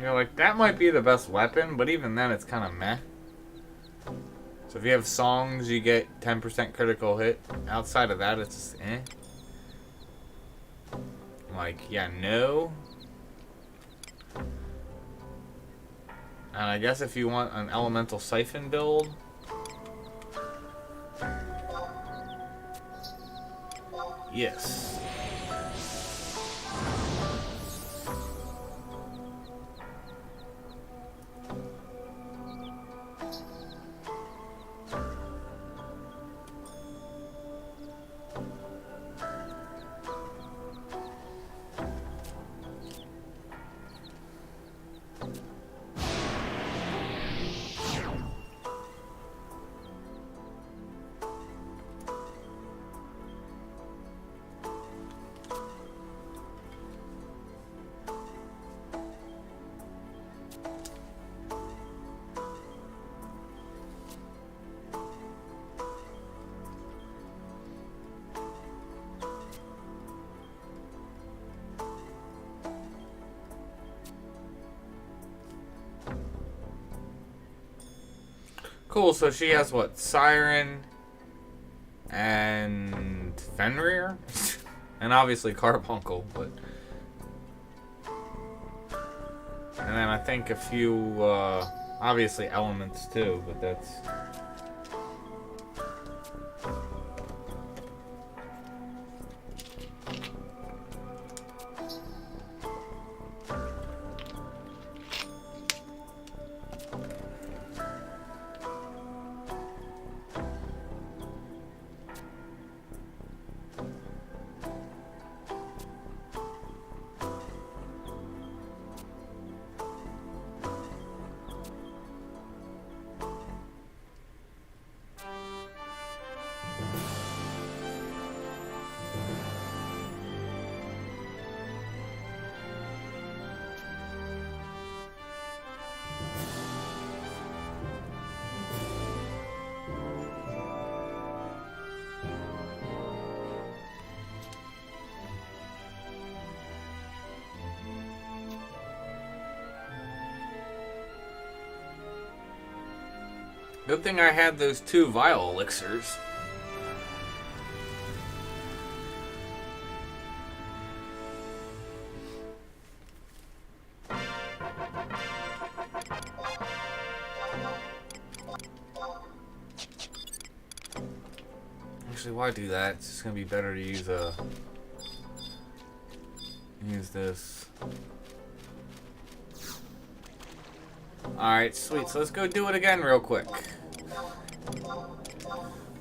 you know, like, that might be the best weapon, but even then it's kind of meh. So if you have songs, you get 10% critical hit. Outside of that, it's just eh. Like, yeah, no. And I guess if you want an elemental siphon build, yes. Cool, so she has what? Siren and Fenrir? And obviously Carbuncle, but... And then I think a few, obviously elements too, but that's... Good thing I had those 2 vial elixirs. Actually, why do that? It's just gonna be better to use a... Use this. Alright, sweet. So let's go do it again real quick.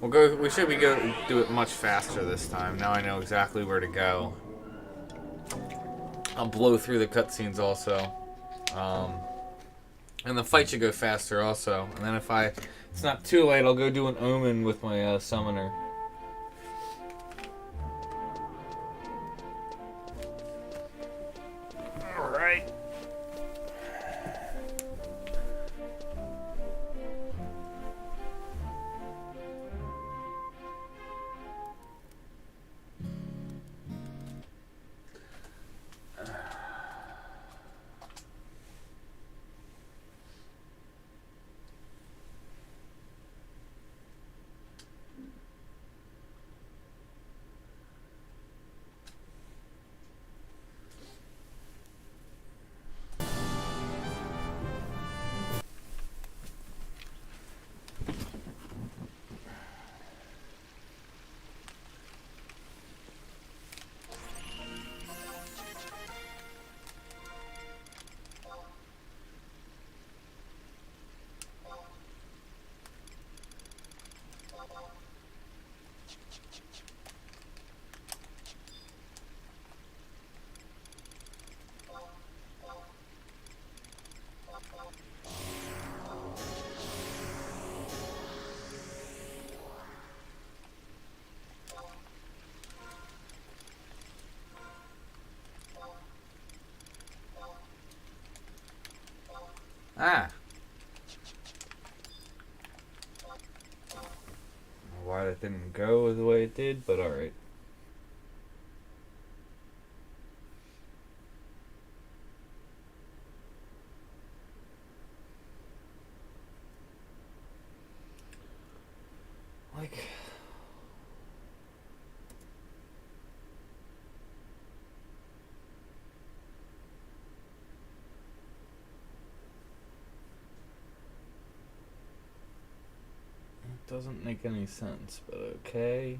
We should do it much faster this time. Now I know exactly where to go. I'll blow through the cutscenes also. And the fight should go faster also. And then if it's not too late, I'll go do an omen with my summoner. Alright. Ah. Why that didn't go the way it did, but alright. Like... doesn't make any sense, but okay.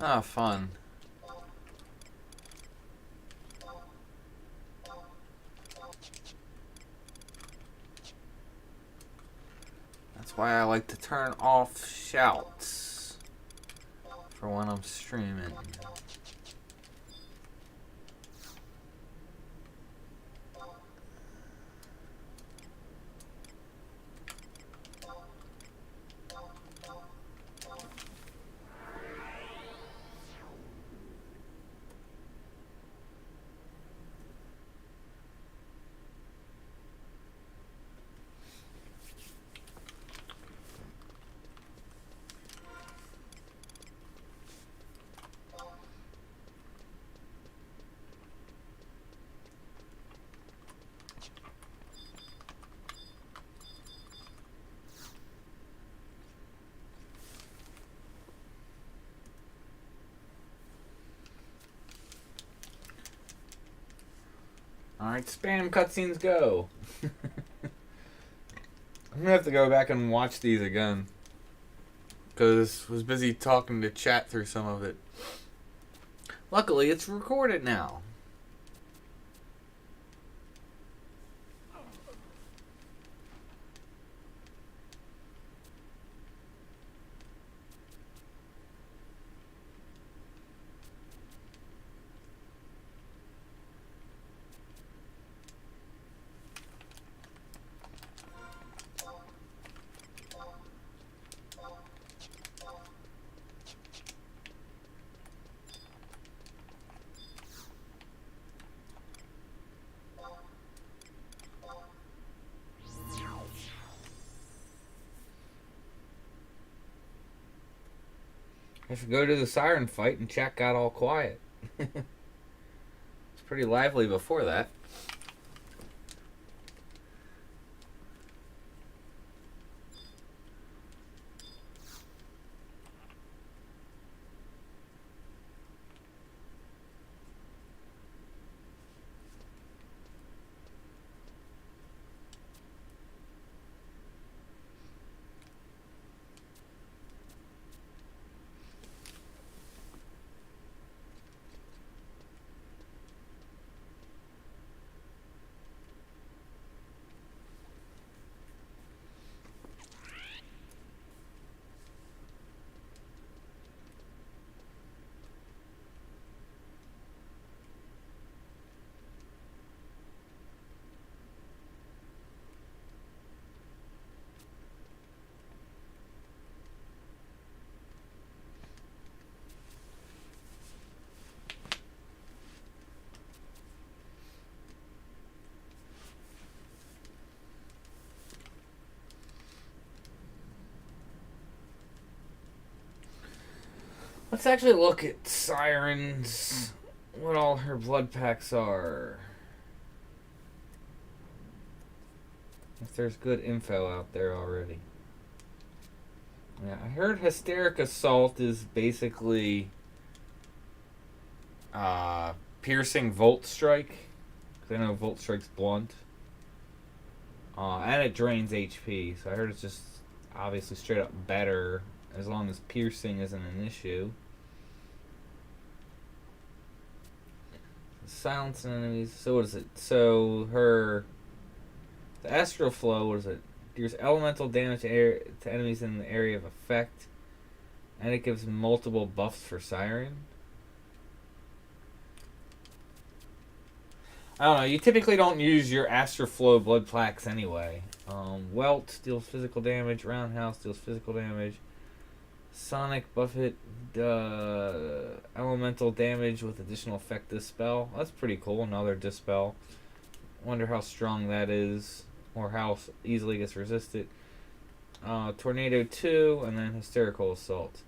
Ah, fun. That's why I like to turn off shouts for when I'm streaming. Alright, spam cutscenes go. I'm gonna have to go back and watch these again. Because I was busy talking to chat through some of it. Luckily, it's recorded now. I should go to the Siren Fight and chat got all quiet. It's pretty lively before that. Let's actually look at Siren's, what all her blood packs are. If there's good info out there already. Yeah, I heard Hysteric Assault is basically piercing Volt Strike. Because I know Volt Strike's blunt. And it drains HP. So I heard it's just obviously straight up better as long as piercing isn't an issue. Silence enemies. So what is it? So the Astral Flow, what is it? Deals elemental damage to enemies in the area of effect. And it gives multiple buffs for Siren. I don't know. You typically don't use your Astral Flow blood plaques anyway. Welt deals physical damage. Roundhouse deals physical damage. Sonic Buffet, elemental damage with additional effect Dispel. That's pretty cool. Another Dispel. Wonder how strong that is, or how easily it gets resisted. Tornado 2, and then Hysterical Assault.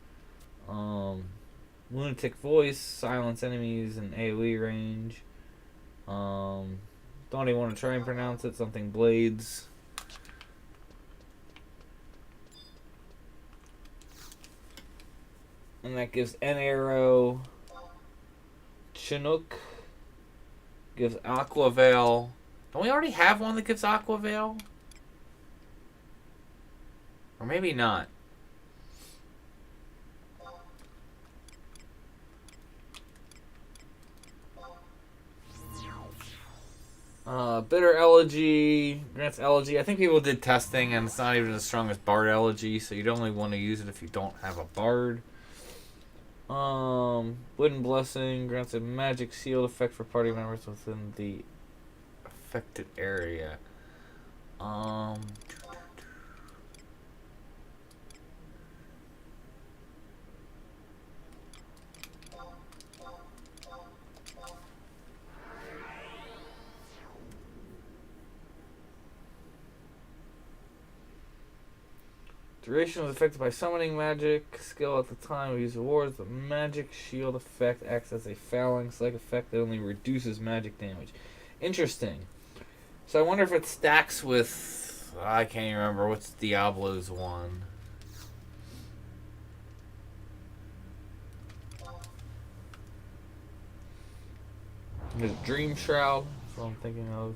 Lunatic Voice, silence enemies in AoE range. Don't even want to try and pronounce it. Something Blades. And that gives N Arrow. Chinook gives Aqua Veil. Don't we already have one that gives Aqua Veil? Or maybe not. Bitter Elegy grants Elegy. I think people did testing and it's not even as strong as Bard Elegy, so you'd only want to use it if you don't have a Bard. Wooden Blessing grants a magic shield effect for party members within the affected area. Duration was affected by summoning magic skill at the time of use of wards. The magic shield effect acts as a phalanx like effect that only reduces magic damage. Interesting. So I wonder if it stacks with, I can't even remember what's Diablo's one. There's Dream Shroud. That's what I'm thinking of.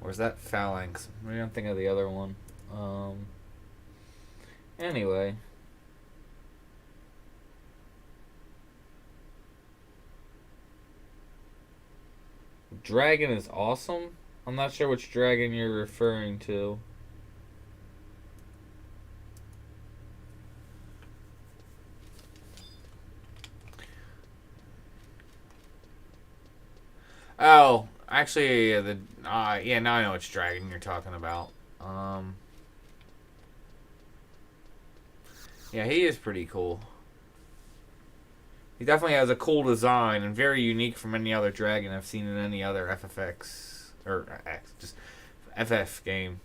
Or is that Phalanx? Maybe I'm thinking of the other one. Anyway. Dragon is awesome? I'm not sure which dragon you're referring to. Oh, actually, yeah, now I know which dragon you're talking about. Yeah, he is pretty cool. He definitely has a cool design and very unique from any other dragon I've seen in any other FFX or just FF game.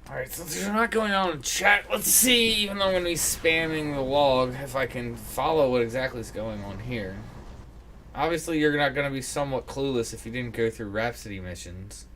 Alright, since there's not going on in chat, let's see, even though I'm going to be spamming the log, if I can follow what exactly is going on here. Obviously, you're not going to be somewhat clueless if you didn't go through Rhapsody missions.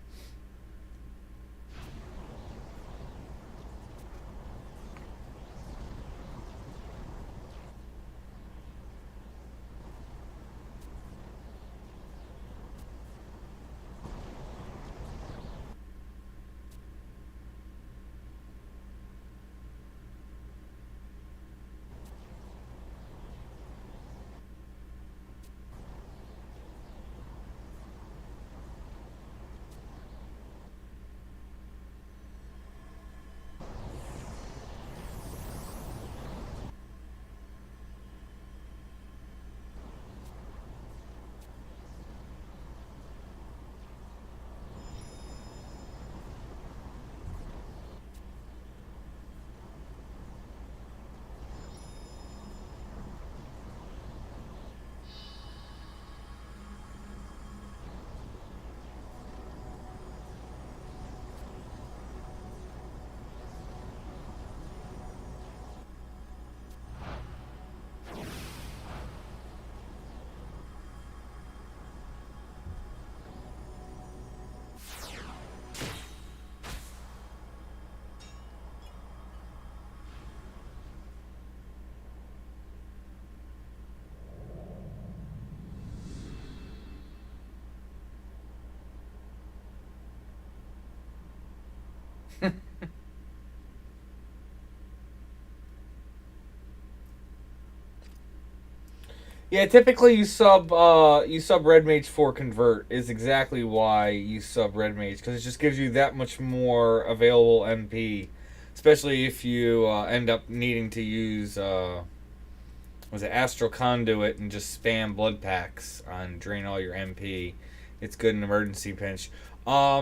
Yeah, typically you sub red mage for convert is exactly why you sub red mage, because it just gives you that much more available MP, especially if you end up needing to use was it astral conduit and just spam blood packs on drain all your MP. It's good in emergency pinch.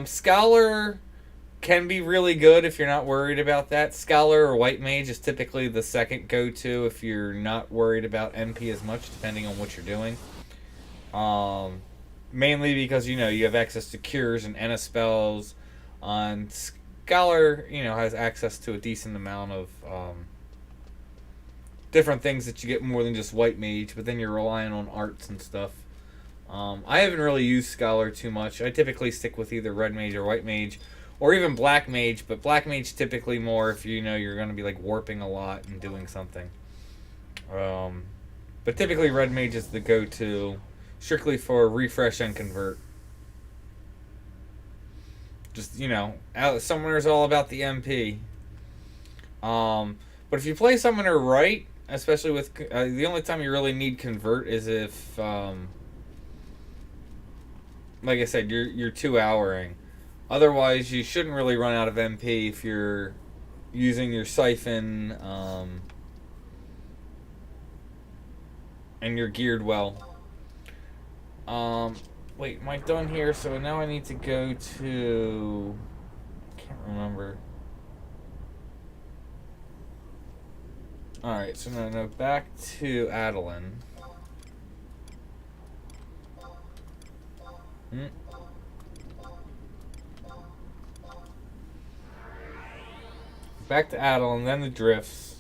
Scholar can be really good if you're not worried about that. Scholar or White Mage is typically the second go-to if you're not worried about MP as much, depending on what you're doing. Mainly because, you have access to cures and Enna spells. Scholar, has access to a decent amount of different things that you get more than just White Mage, but then you're relying on arts and stuff. I haven't really used Scholar too much. I typically stick with either Red Mage or White Mage, or even Black Mage, but Black Mage typically more if you're going to be like warping a lot and doing something. But typically Red Mage is the go-to, strictly for refresh and convert. Just, Summoner's all about the MP. But if you play Summoner right, especially with the only time you really need convert is if, like I said, you're 2-houring. Otherwise, you shouldn't really run out of MP if you're using your siphon and you're geared well. Wait, am I done here? So now I need to go to... I can't remember. Alright, so no, back to Adeline. Back to Adeline, then the drifts.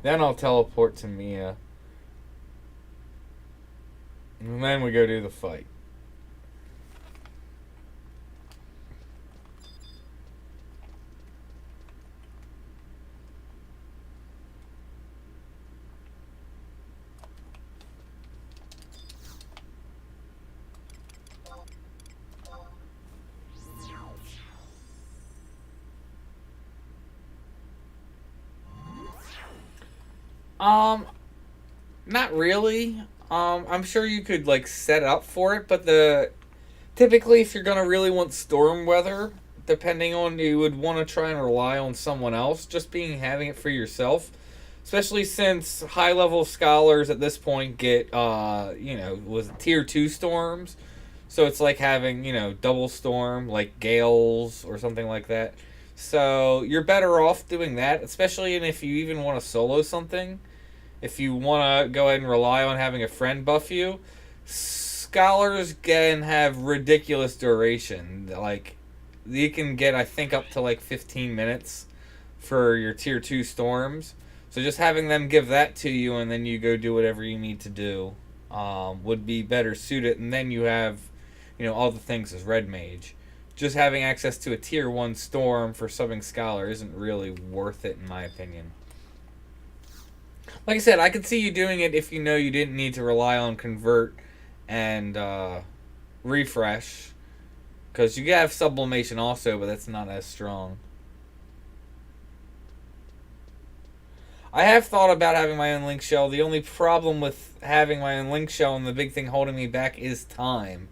Then I'll teleport to Mia. And then we go do the fight. Not really. I'm sure you could like set up for it, but typically if you're gonna really want storm weather, depending on you would want to try and rely on someone else. Just having it for yourself, especially since high level scholars at this point get with tier 2 storms, so it's like having double storm like gales or something like that. So you're better off doing that, especially if you even want to solo something. If you want to go ahead and rely on having a friend buff you, scholars can have ridiculous duration. Like, you can get, I think, up to like 15 minutes for your tier 2 storms. So just having them give that to you and then you go do whatever you need to do would be better suited. And then you have, all the things as Red Mage. Just having access to a tier 1 storm for subbing scholar isn't really worth it in my opinion. Like I said, I could see you doing it if you didn't need to rely on convert and refresh. Because you have sublimation also, but that's not as strong. I have thought about having my own link shell. The only problem with having my own link shell and the big thing holding me back is time.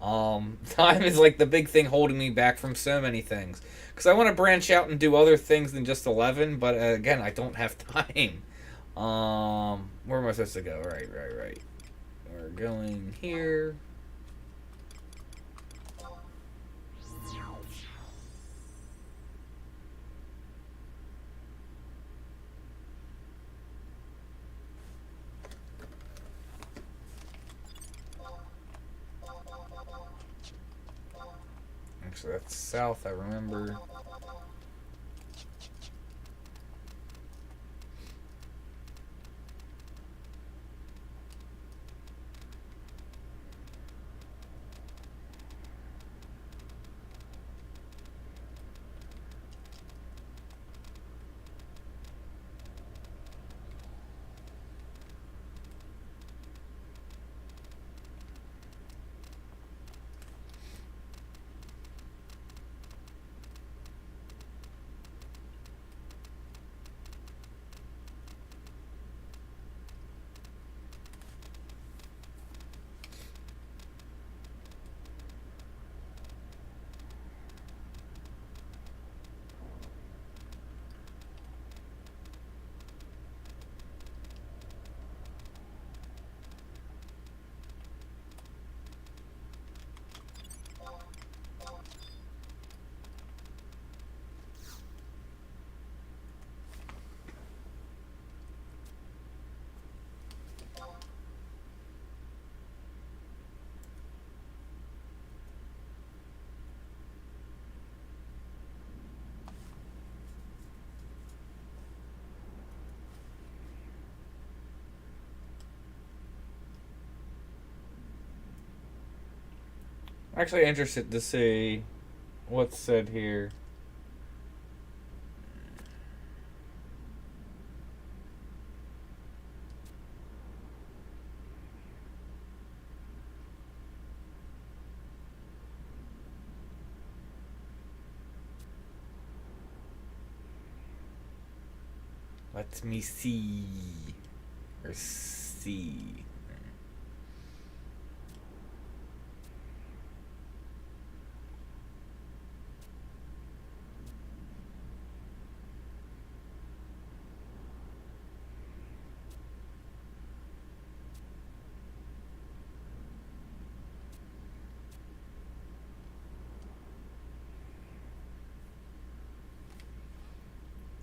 Time is like the big thing holding me back from so many things. Because I want to branch out and do other things than just 11, but again, I don't have time. Where am I supposed to go? Right. We're going here. Actually, that's south, I remember. Actually interested to see what's said here. Let me see. Or see.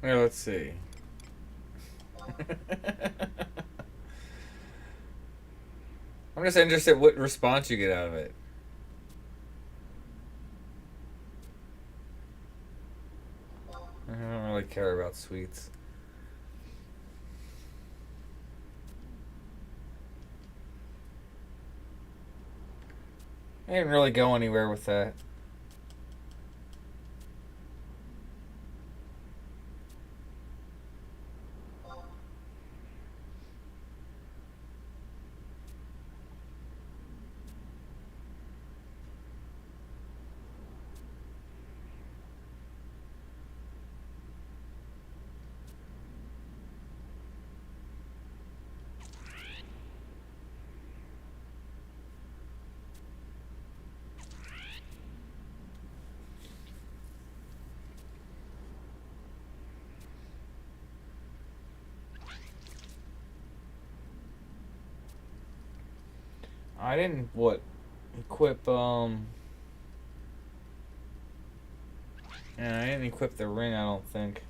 Here, let's see. I'm just interested what response you get out of it. I don't really care about sweets. I didn't really go anywhere with that. I didn't equip yeah, I didn't equip the ring, I don't think.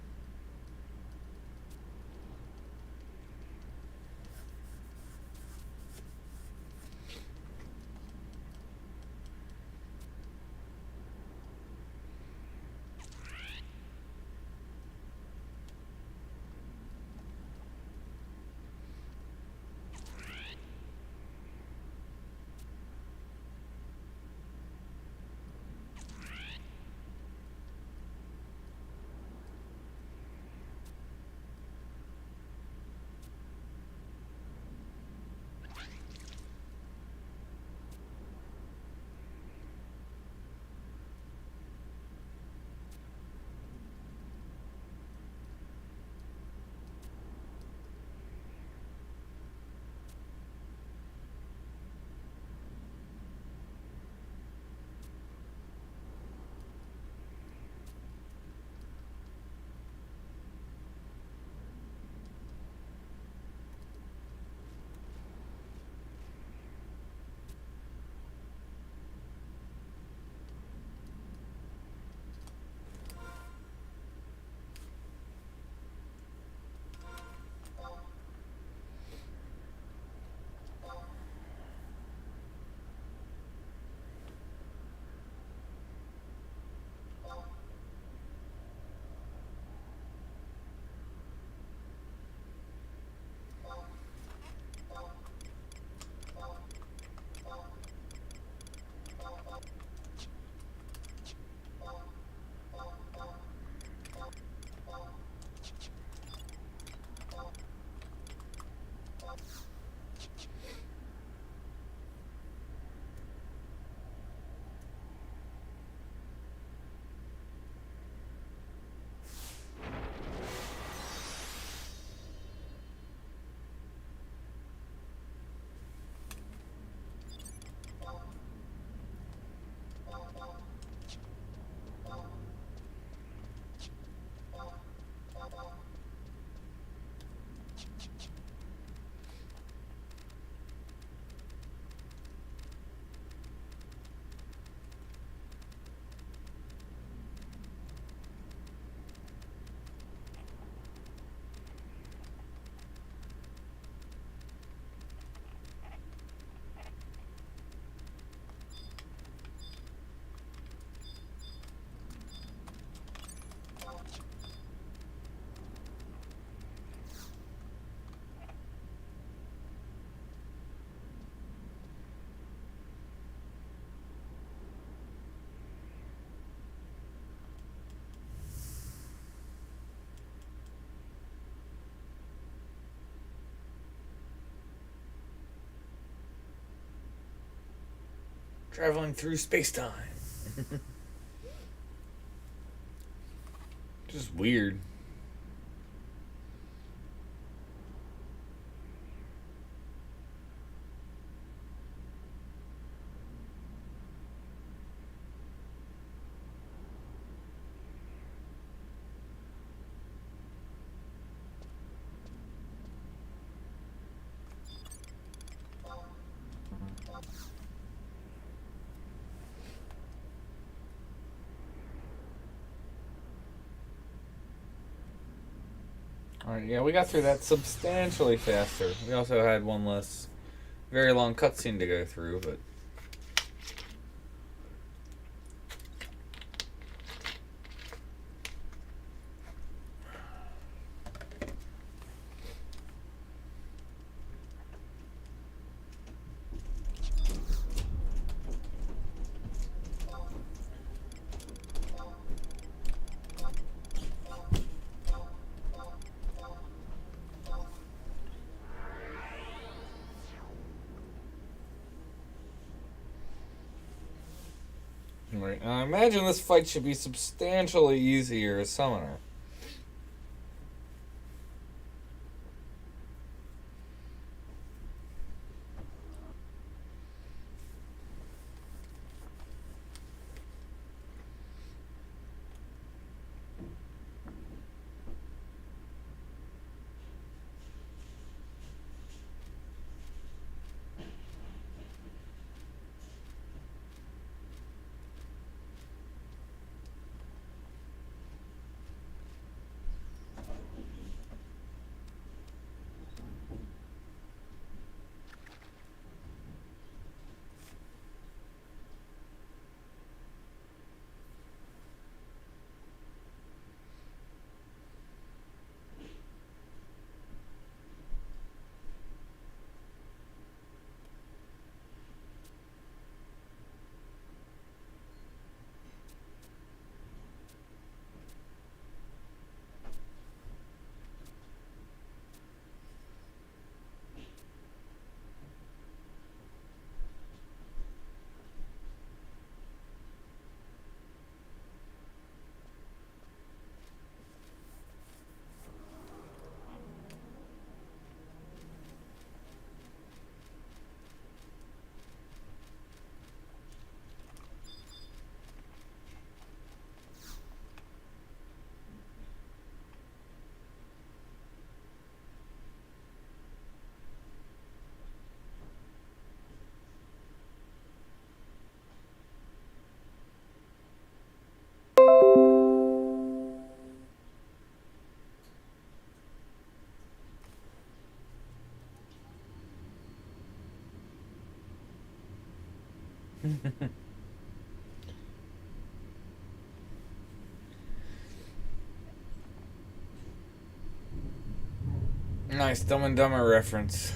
Traveling through space-time. Just weird. Alright, yeah, we got through that substantially faster. We also had one less very long cutscene to go through, but... Right. I imagine this fight should be substantially easier as Summoner. Nice Dumb and Dumber reference.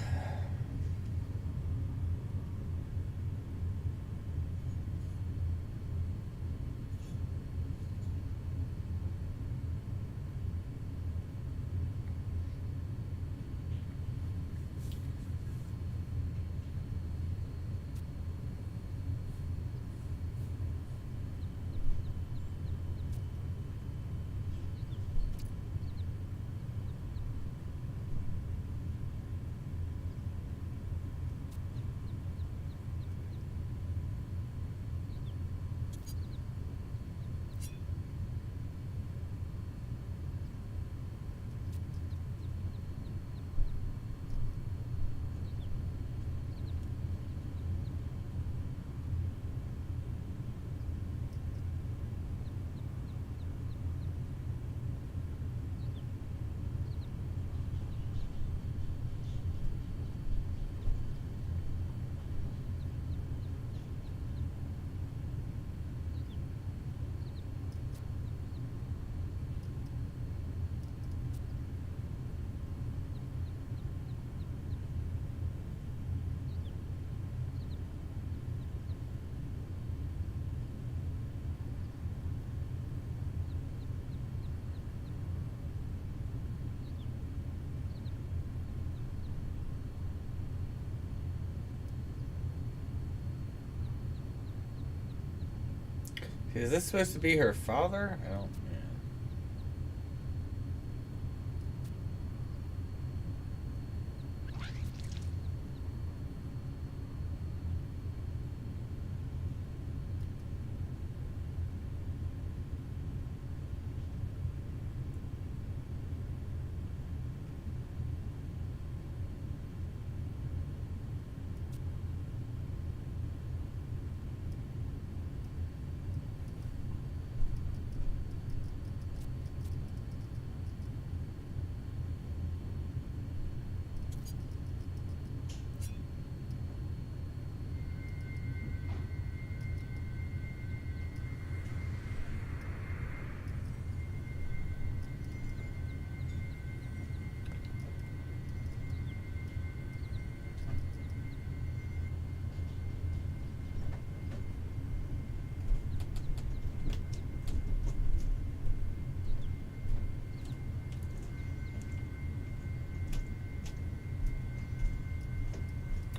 Is this supposed to be her father? I don't. Yeah.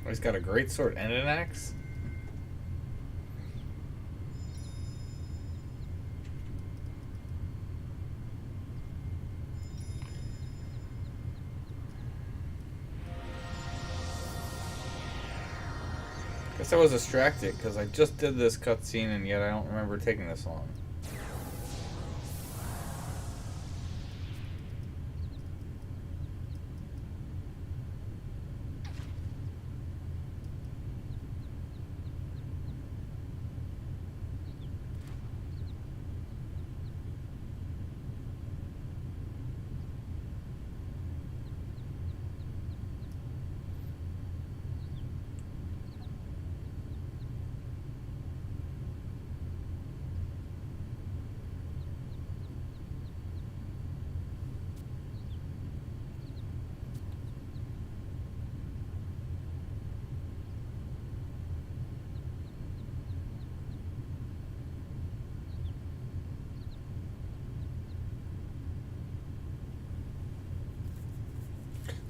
Oh, he's got a great sword and an axe? Guess I was distracted because I just did this cutscene and yet I don't remember taking this long.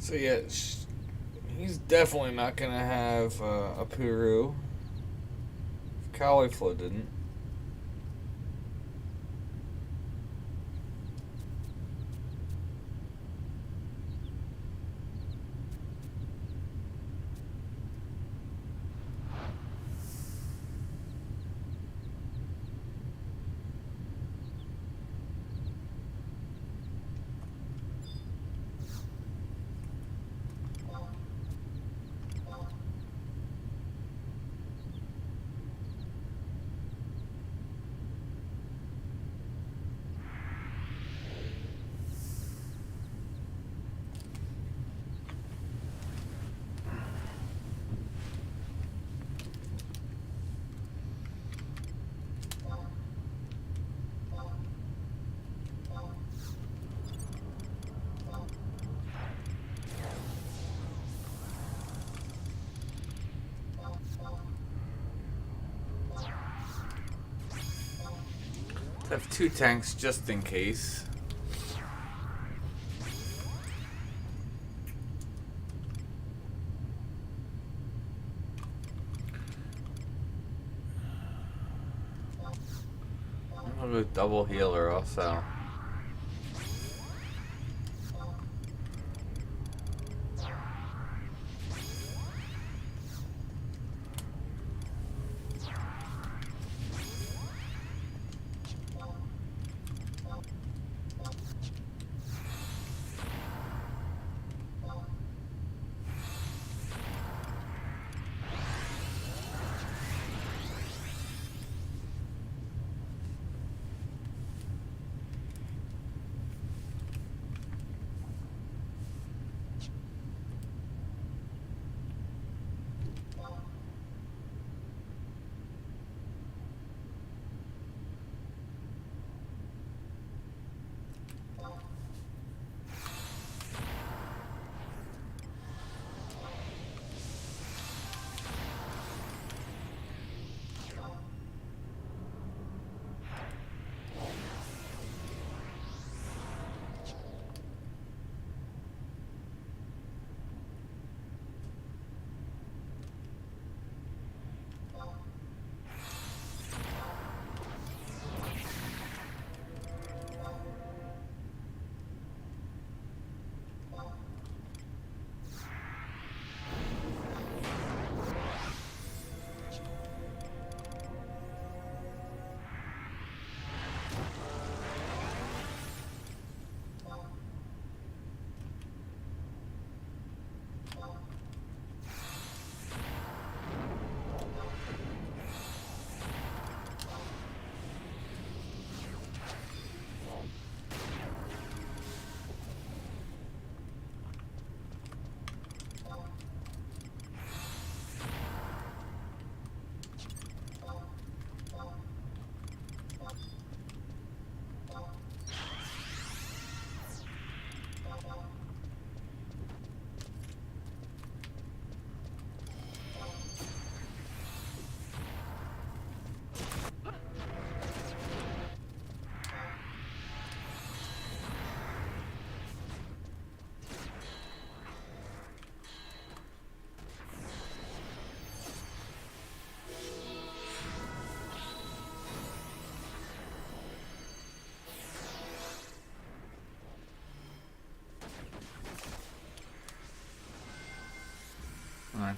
So yeah, he's definitely not gonna have a Puru. If Caulifla didn't. I have 2 tanks just in case. I'll go double healer also.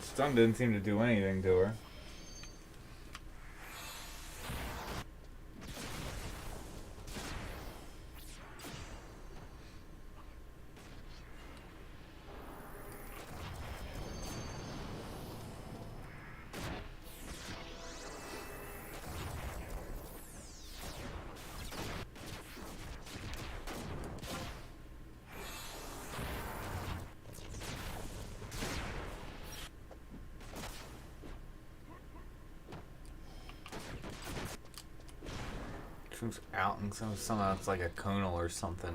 Stun didn't seem to do anything to her. Out and somehow it's like a conal or something.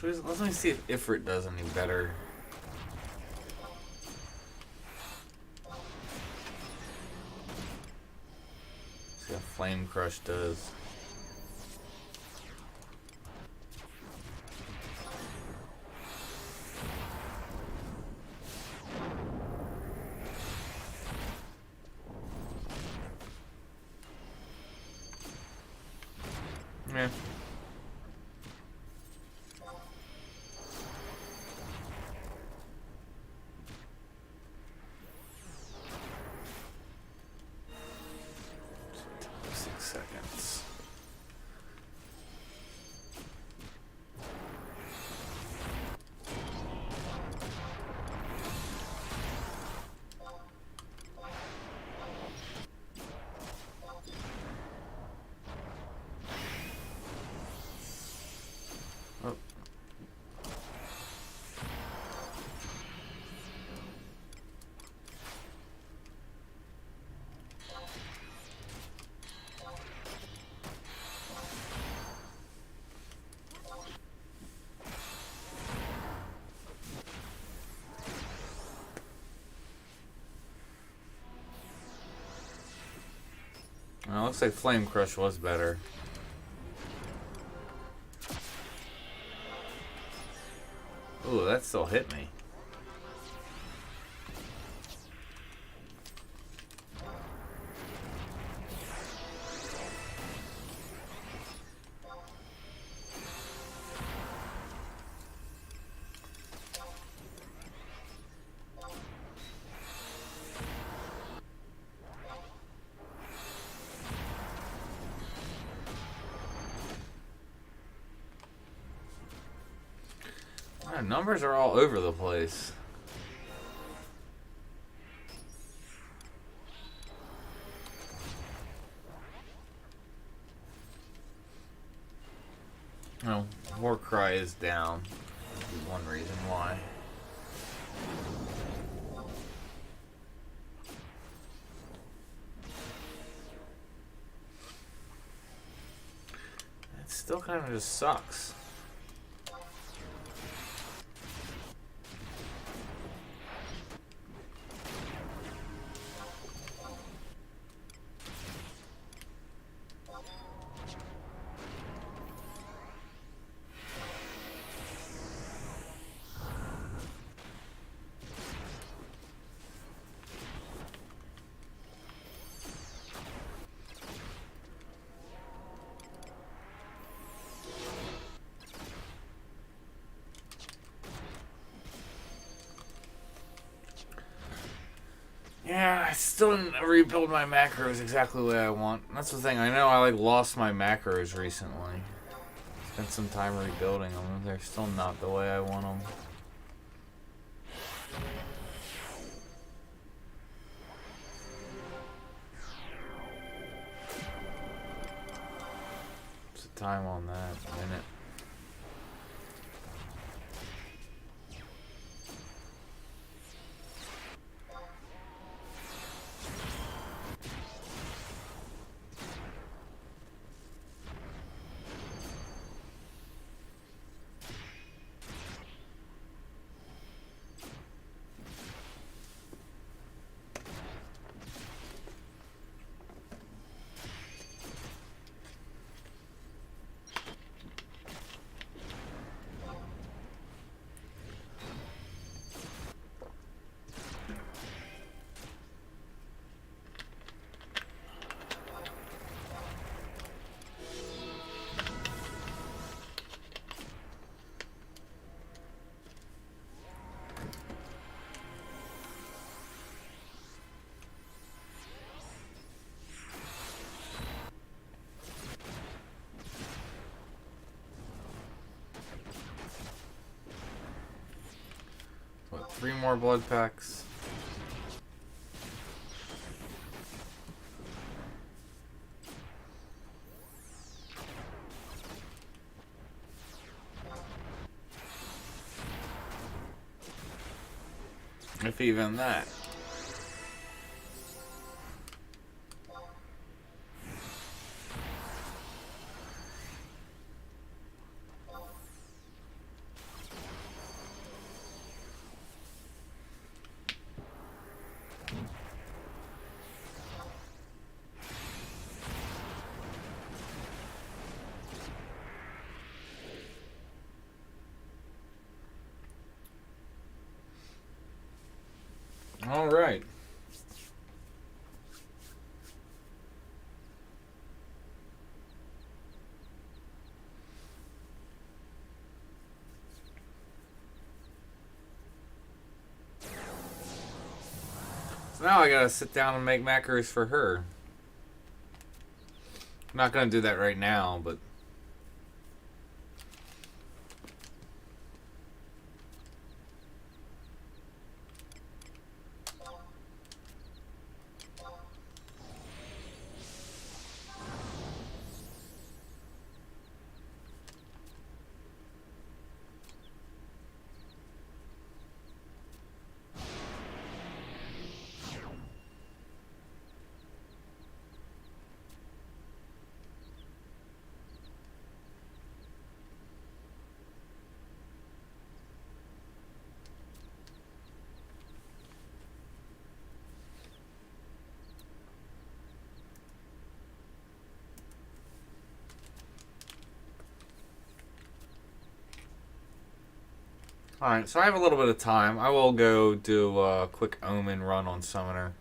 Let me see if Ifrit does any better. See how Flame Crush does. Yeah. Well, looks like Flame Crush was better. Ooh, that still hit me. Numbers are all over the place. Oh, Warcry is down. That's one reason why. It still kind of just sucks. Yeah, I still didn't rebuild my macros exactly the way I want. That's the thing. I know I lost my macros recently. Spent some time rebuilding them. They're still not the way I want them. What's the time on that? A minute. 3 more blood packs. If even that. All right. So now I gotta sit down and make macros for her. I'm not gonna do that right now, but... Alright, so I have a little bit of time. I will go do a quick omen run on Summoner.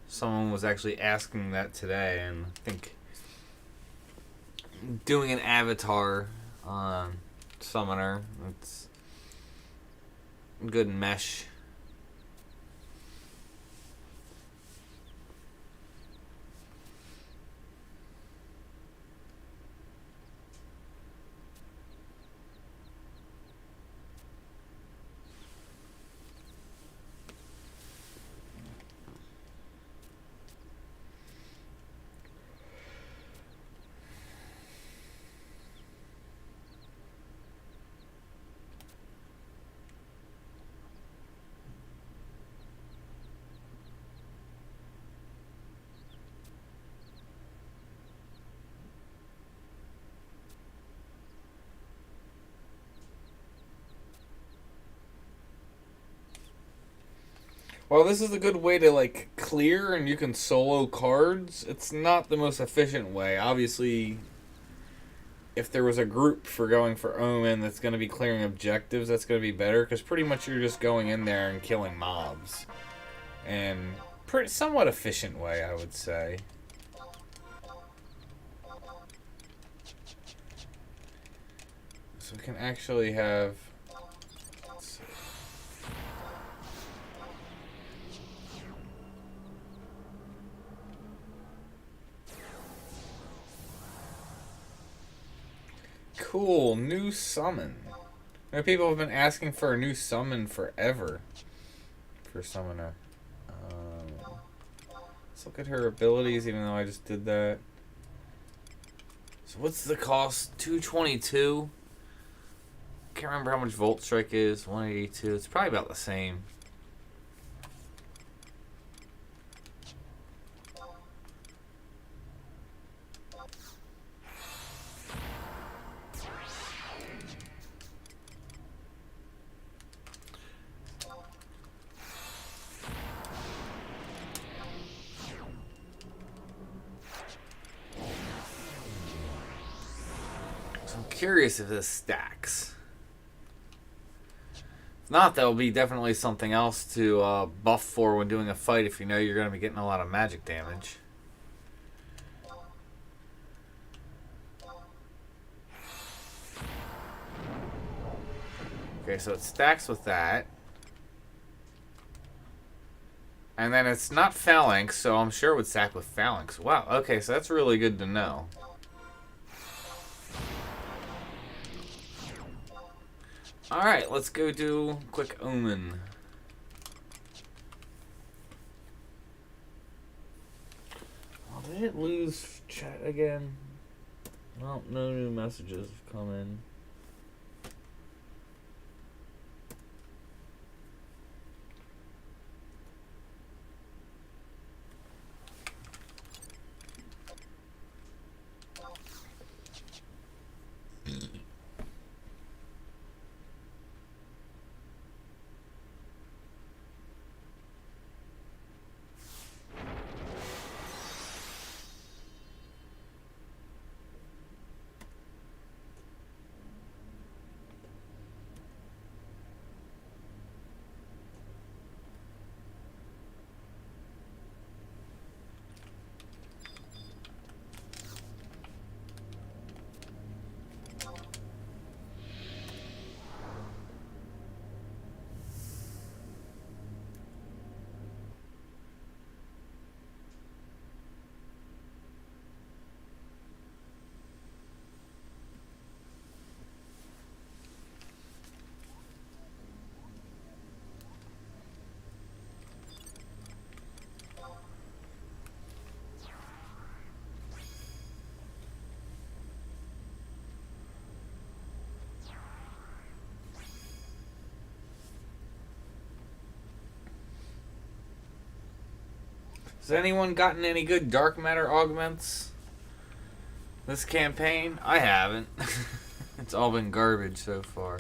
Someone was actually asking that today, and I think doing an avatar on Summoner, it's good mesh. Well, this is a good way to, like, clear and you can solo cards. It's not the most efficient way. Obviously, if there was a group for going for Omen that's going to be clearing objectives, that's going to be better. Because pretty much you're just going in there and killing mobs. And somewhat efficient way, I would say. So we can actually have... Cool, new summon. People have been asking for a new summon forever. For Summoner. Let's look at her abilities, even though I just did that. So what's the cost? 222? Can't remember how much Volt Strike is. 182. It's probably about the same. Curious if this stacks. If not, that'll be definitely something else to buff for when doing a fight if you know you're going to be getting a lot of magic damage. Okay, so it stacks with that. And then it's not Phalanx, so I'm sure it would stack with Phalanx. Wow, okay, so that's really good to know. Alright, let's go do quick omen. Oh, did it lose chat again? Well, no new messages have come in. Has anyone gotten any good dark matter augments this campaign? I haven't. It's all been garbage so far.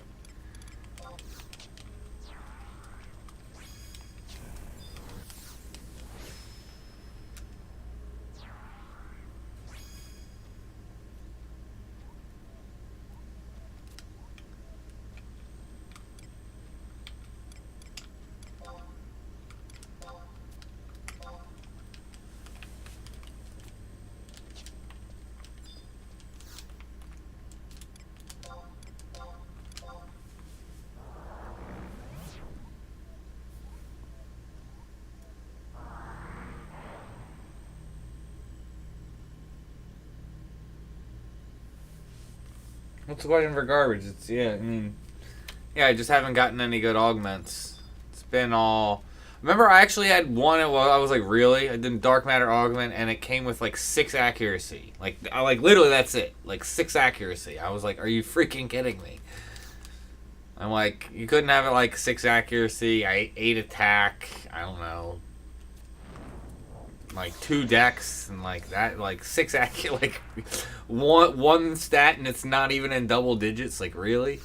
What's the question for garbage? It's, yeah, I mean... Yeah, I just haven't gotten any good augments. It's been all... Remember, I actually had one, I was like, really? I did dark matter augment, and it came with, like, 6 accuracy. Like, literally, that's it. Like, 6 accuracy. I was like, are you freaking kidding me? I'm like, you couldn't have it, like, 6 accuracy, 8 attack, I don't know. Like 2 decks and like that, like 6 like one stat and it's not even in double digits. Like, really?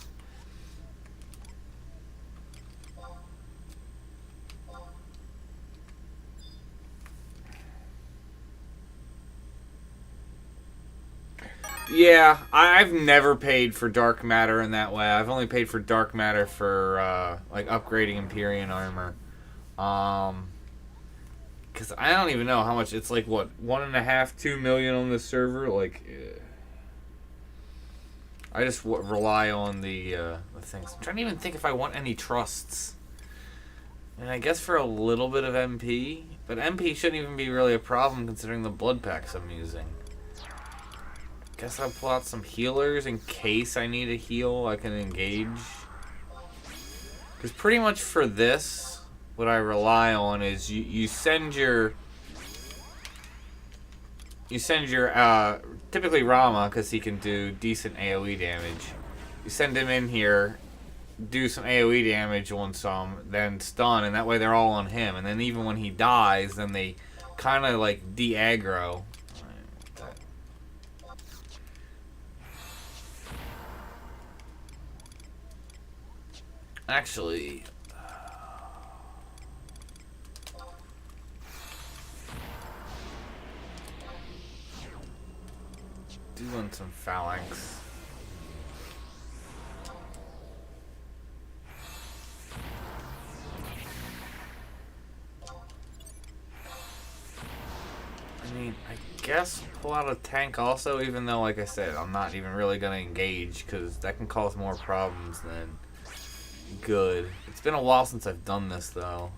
Yeah, I've never paid for dark matter in that way. I've only paid for dark matter for like upgrading Empyrean armor. Because I don't even know how much. It's like, what, 1.5, 2 million on this server? Like, I just rely on the things. I'm trying to even think if I want any trusts. And I guess for a little bit of MP. But MP shouldn't even be really a problem considering the blood packs I'm using. Guess I'll pull out some healers in case I need a heal I can engage. Because pretty much for this... What I rely on is you send your typically Rama, because he can do decent AoE damage. You send him in here, do some AoE damage on some, then stun, and that way they're all on him. And then even when he dies, then they kind of like de-aggro. Actually... doing some phalanx. I mean, I guess pull out a tank also, even though, like I said, I'm not even really going to engage, because that can cause more problems than good. It's been a while since I've done this, though.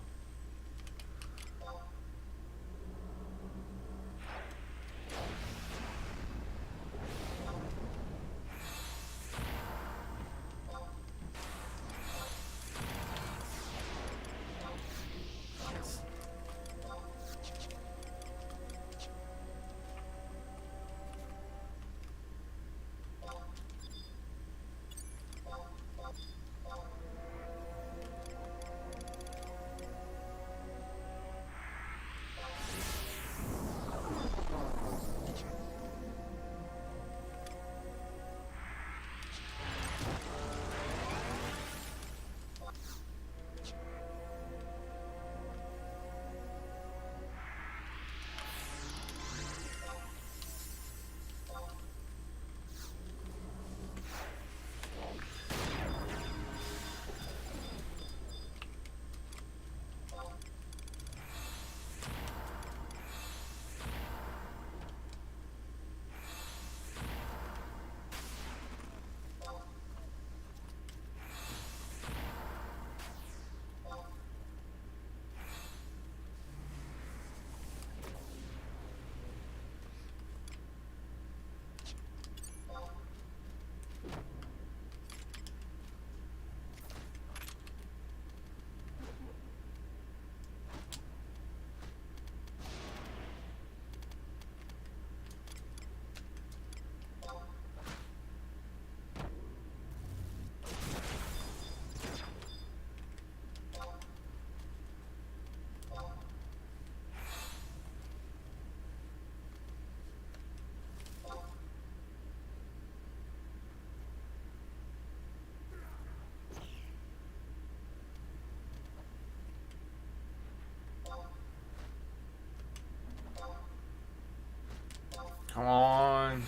Come on.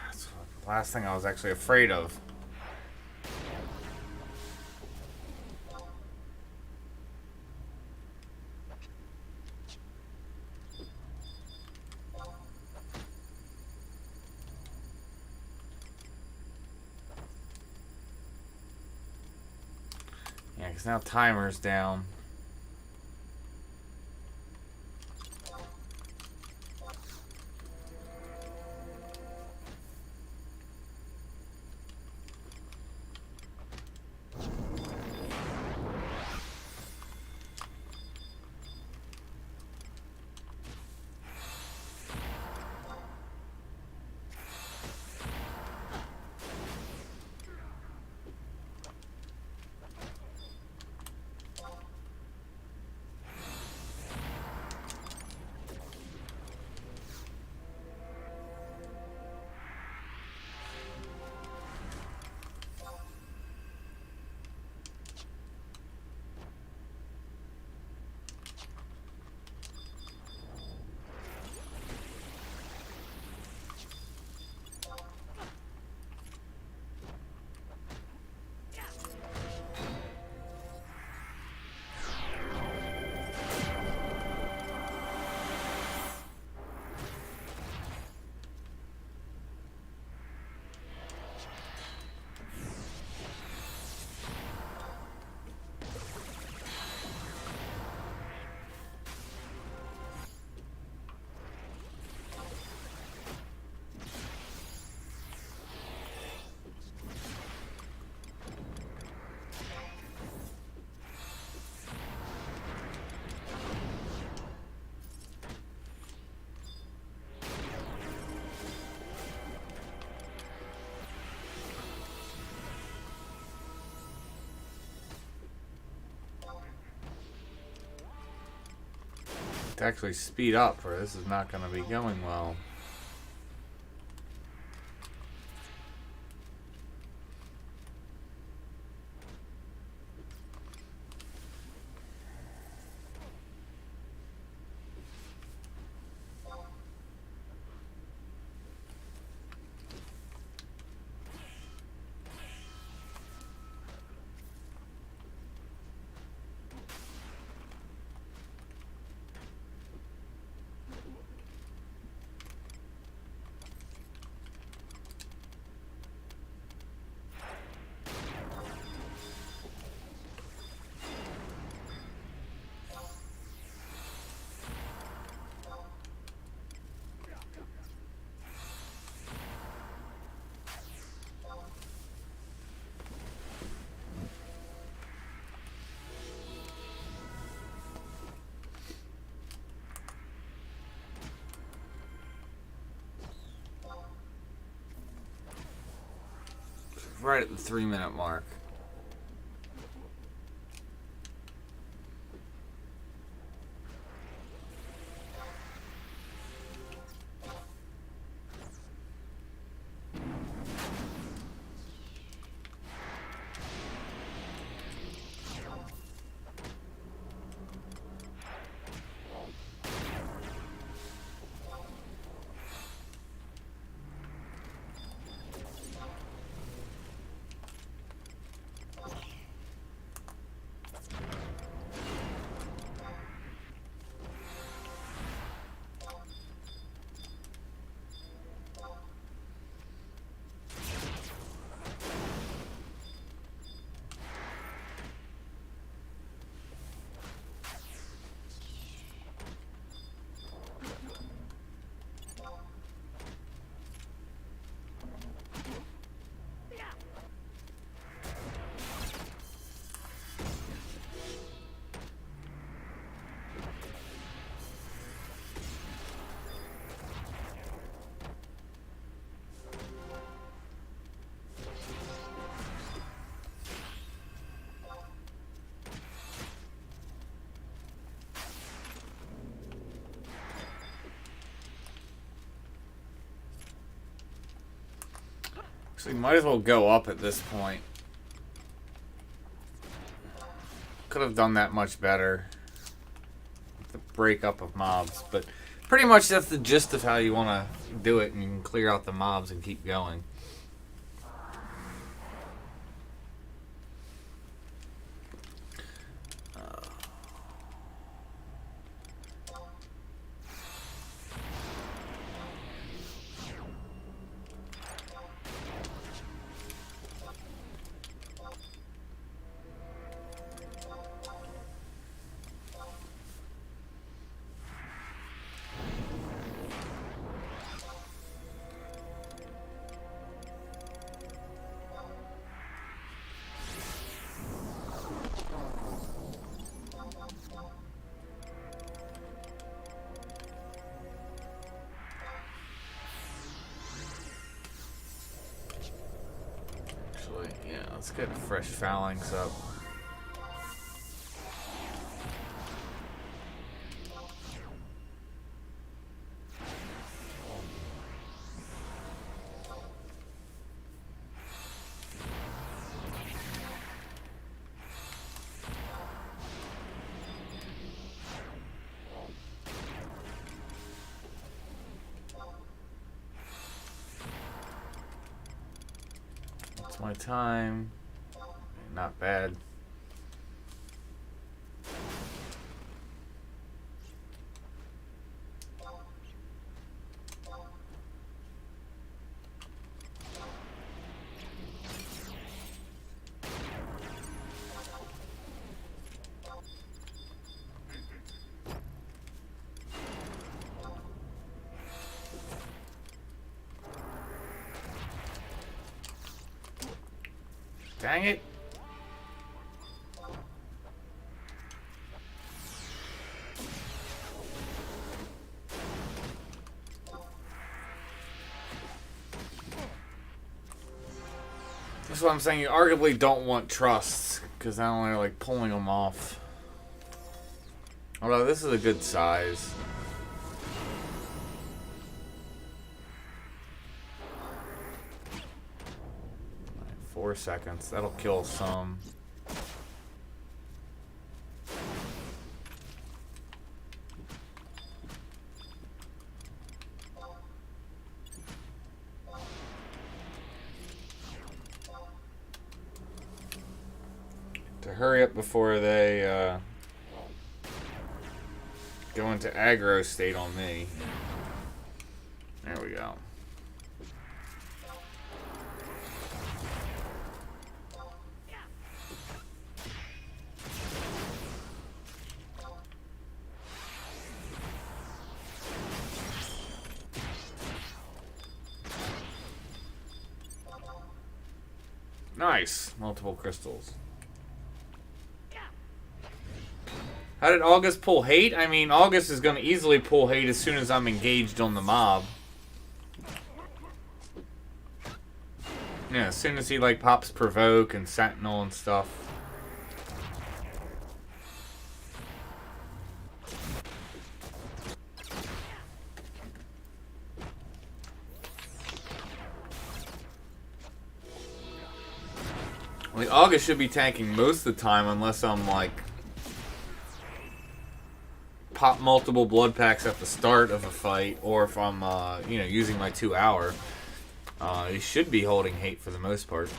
That's the last thing I was actually afraid of. Yeah, because now timer's down. To actually speed up, or this is not going to be going well. Right at the 3-minute mark. So you might as well go up at this point. Could have done that much better. The breakup of mobs, but Pretty much that's the gist of how you want to do it, and you can clear out the mobs and keep going. Yeah, let's get fresh phalanx up. It's my time. Not bad. Dang it. That's what I'm saying. You arguably don't want trusts, because I don't like pulling them off. Although this is a good size. 4 seconds. That'll kill some. To hurry up before they go into aggro state on me. There we go. Nice. Multiple crystals. How did August pull hate? I mean, August is going to easily pull hate as soon as I'm engaged on the mob. Yeah, as soon as he, like, pops Provoke and Sentinel and stuff. Like, August should be tanking most of the time unless I'm, like, pop multiple blood packs at the start of a fight, or if I'm, you know, using my 2 hour. He should be holding hate for the most part.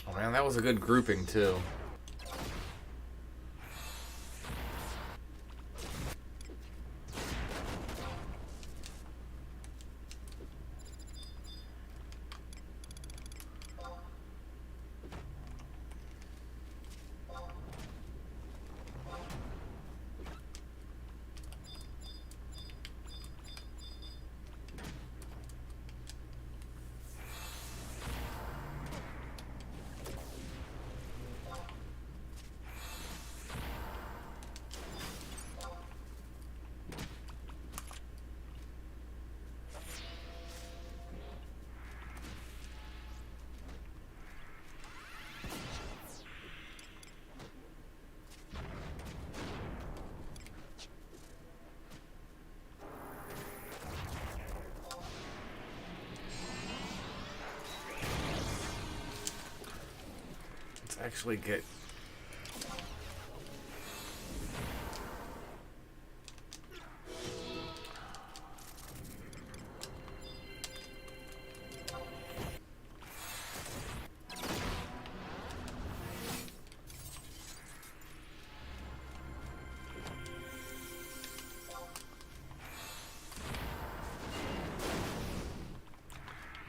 Oh man, that was a good grouping too. actually get...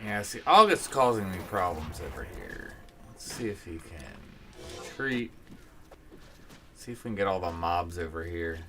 Yeah, see, August's causing me problems over here. Let's see if he can retreat. See if we can get all the mobs over here.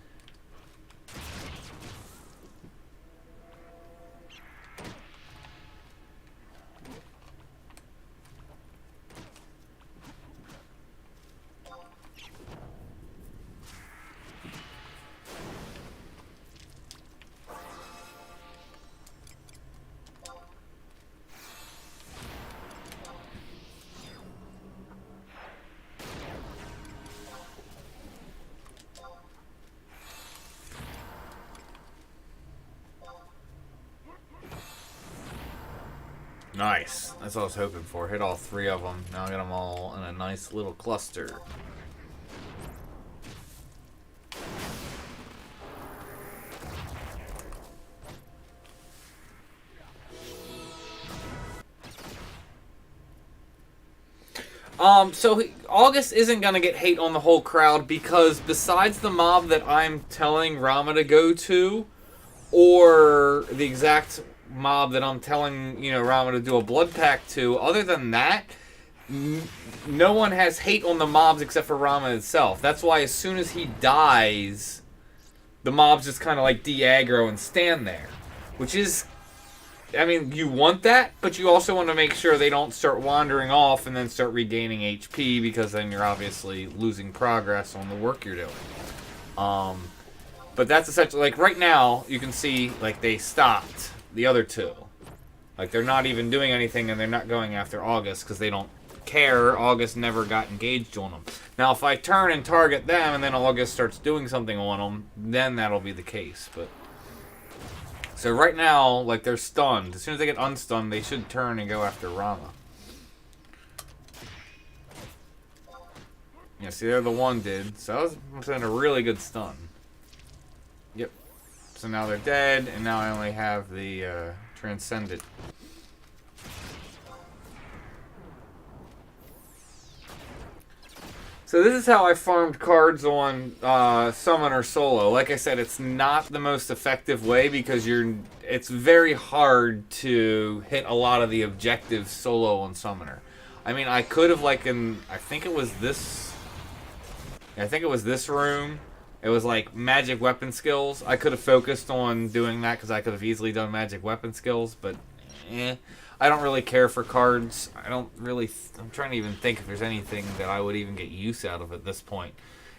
Nice. That's what I was hoping for. Hit all 3 of them. Now I got them all in a nice little cluster. So August isn't going to get hate on the whole crowd because besides the mob that I'm telling Rama to go to, or the exact mob that I'm telling, Rama to do a blood pact to, other than that, no one has hate on the mobs except for Rama itself. That's why as soon as he dies, the mobs just kind of like de-aggro and stand there. Which is, I mean, you want that, but you also want to make sure they don't start wandering off and then start regaining HP, because then you're obviously losing progress on the work you're doing. But that's essentially, like right now, you can see, like, they stopped the other 2. Like, they're not even doing anything and they're not going after August because they don't care. August never got engaged on them. Now, if I turn and target them and then August starts doing something on them, then that'll be the case. But so right now, like, they're stunned. As soon as they get unstunned, they should turn and go after Rama. Yeah, see, there the one did. So that was in a really good stun. Yep. So now they're dead, and now I only have the Transcendent. So this is how I farmed cards on Summoner Solo. Like I said, it's not the most effective way because it's very hard to hit a lot of the objectives solo on Summoner. I mean, I could have, like, I think it was this room. It was like magic weapon skills. I could have focused on doing that because I could have easily done magic weapon skills, but I don't really care for cards. I'm trying to even think if there's anything that I would even get use out of at this point.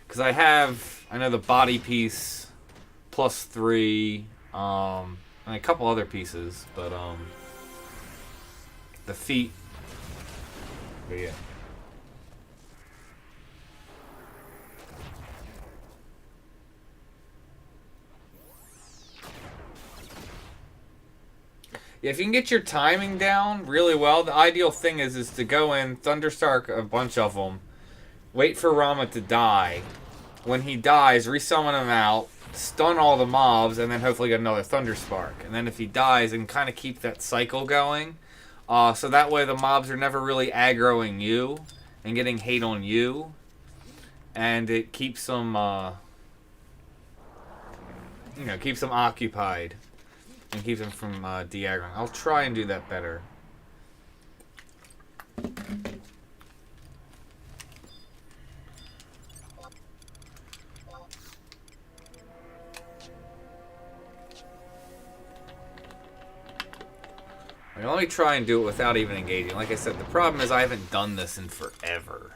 Because I know the body piece, +3, and a couple other pieces, but the feet, but yeah. If you can get your timing down really well, the ideal thing is to go in, Thunderstark a bunch of them, wait for Rama to die. When he dies, resummon him out, stun all the mobs, and then hopefully get another Thunderspark. And then if he dies, and kind of keep that cycle going. So that way the mobs are never really aggroing you and getting hate on you. And it keeps them, keeps them occupied. And keeps them from de-aggroing. I'll try and do that better. Let me try and do it without even engaging. Like I said, the problem is I haven't done this in forever.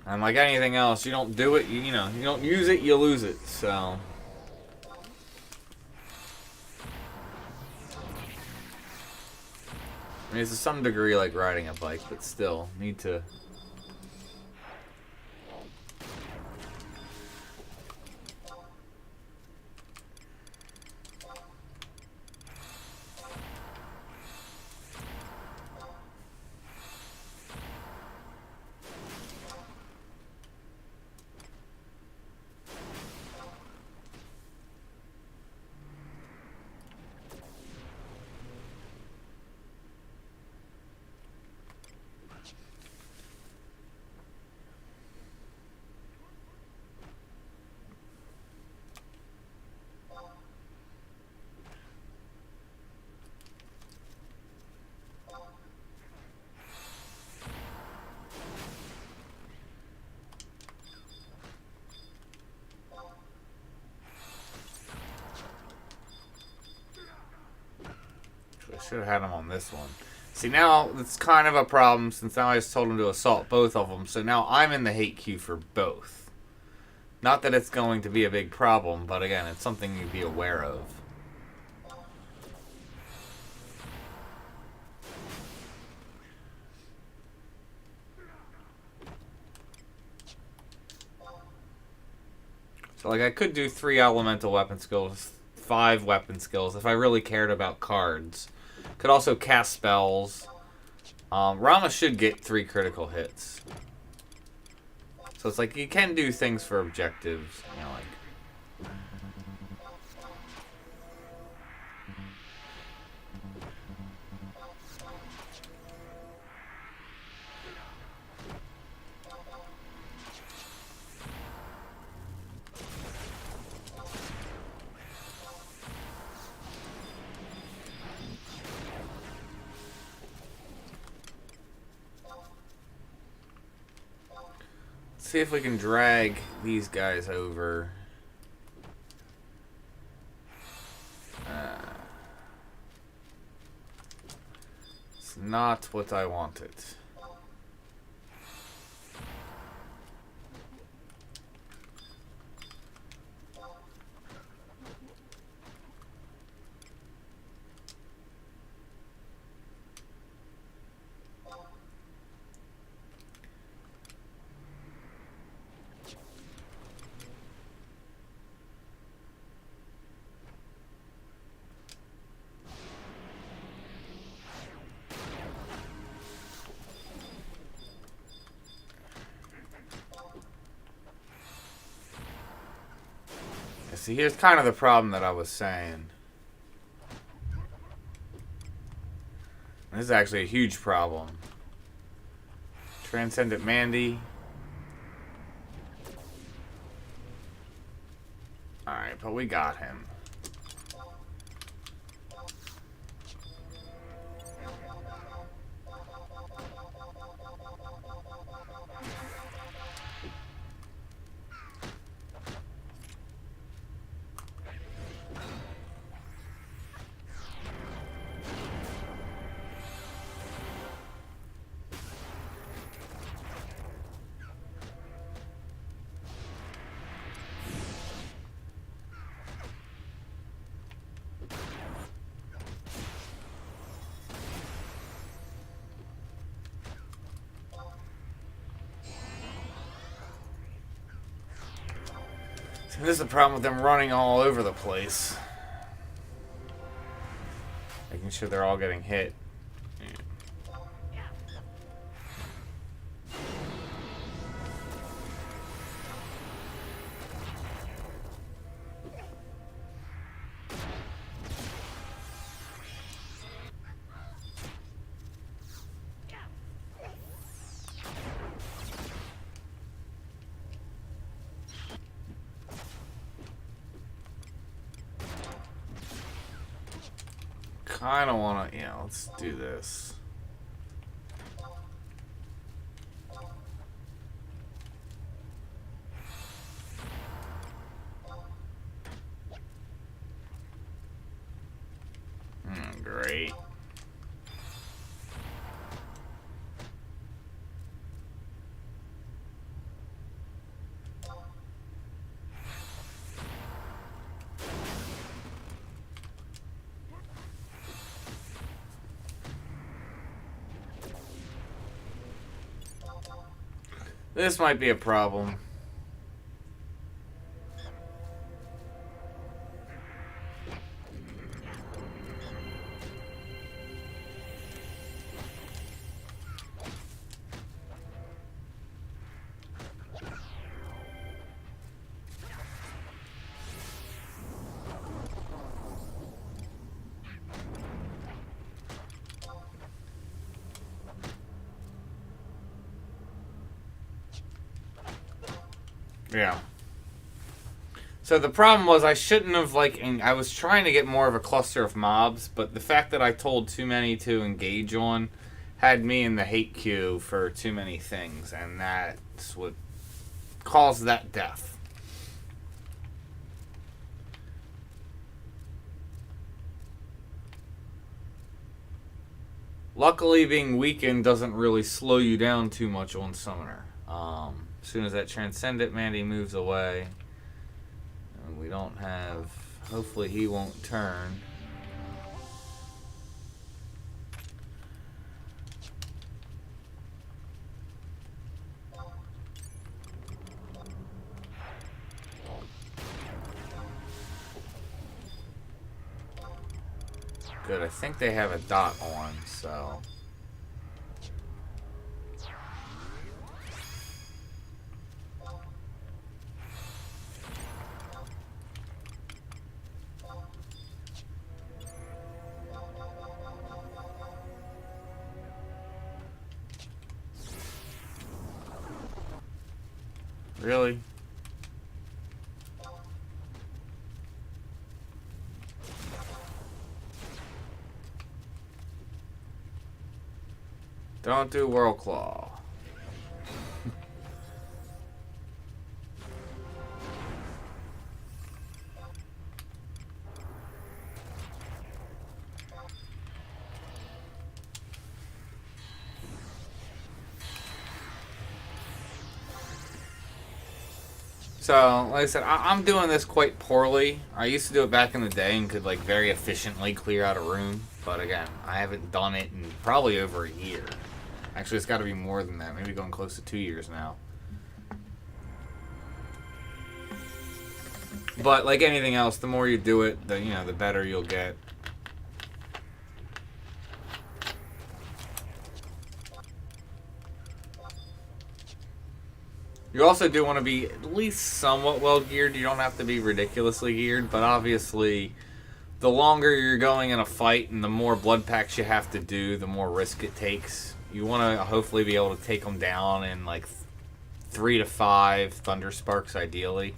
And like anything else, you don't do it, you don't use it, you lose it, so. I mean, it's to some degree like riding a bike, but still, need to. should have had him on this one. See, now it's kind of a problem since now I just told him to assault both of them. So now I'm in the hate queue for both. Not that it's going to be a big problem, but again, it's something you'd be aware of. So, like, I could do 3 elemental weapon skills, 5 weapon skills, if I really cared about cards. Could also cast spells. Rama should get 3 critical hits. So it's like, you can do things for objectives, you know, like... See if we can drag these guys over. It's not what I wanted. See, here's kind of the problem that I was saying. This is actually a huge problem. Transcendent Mandy. Alright, but we got him. This is the problem with them running all over the place. Making sure they're all getting hit. I don't want to, yeah, let's do this. Great. This might be a problem. Yeah. So the problem was I shouldn't have, I was trying to get more of a cluster of mobs, but the fact that I told too many to engage on had me in the hate queue for too many things, and that's what caused that death. Luckily, being weakened doesn't really slow you down too much on Summoner. As soon as that Transcendent Mandy moves away, and we don't have... Hopefully he won't turn. Good, I think they have a dot on, so... Really? Don't do Whirl Claw. So, like I said, I'm doing this quite poorly. I used to do it back in the day and could, like, very efficiently clear out a room. But again, I haven't done it in probably over a year. Actually, it's got to be more than that. Maybe going close to 2 years now. But like anything else, the more you do it, the better you'll get. You also do want to be at least somewhat well geared. You don't have to be ridiculously geared, but obviously, the longer you're going in a fight and the more blood packs you have to do, the more risk it takes. You want to hopefully be able to take them down in like 3 to 5 Thunder Sparks, ideally.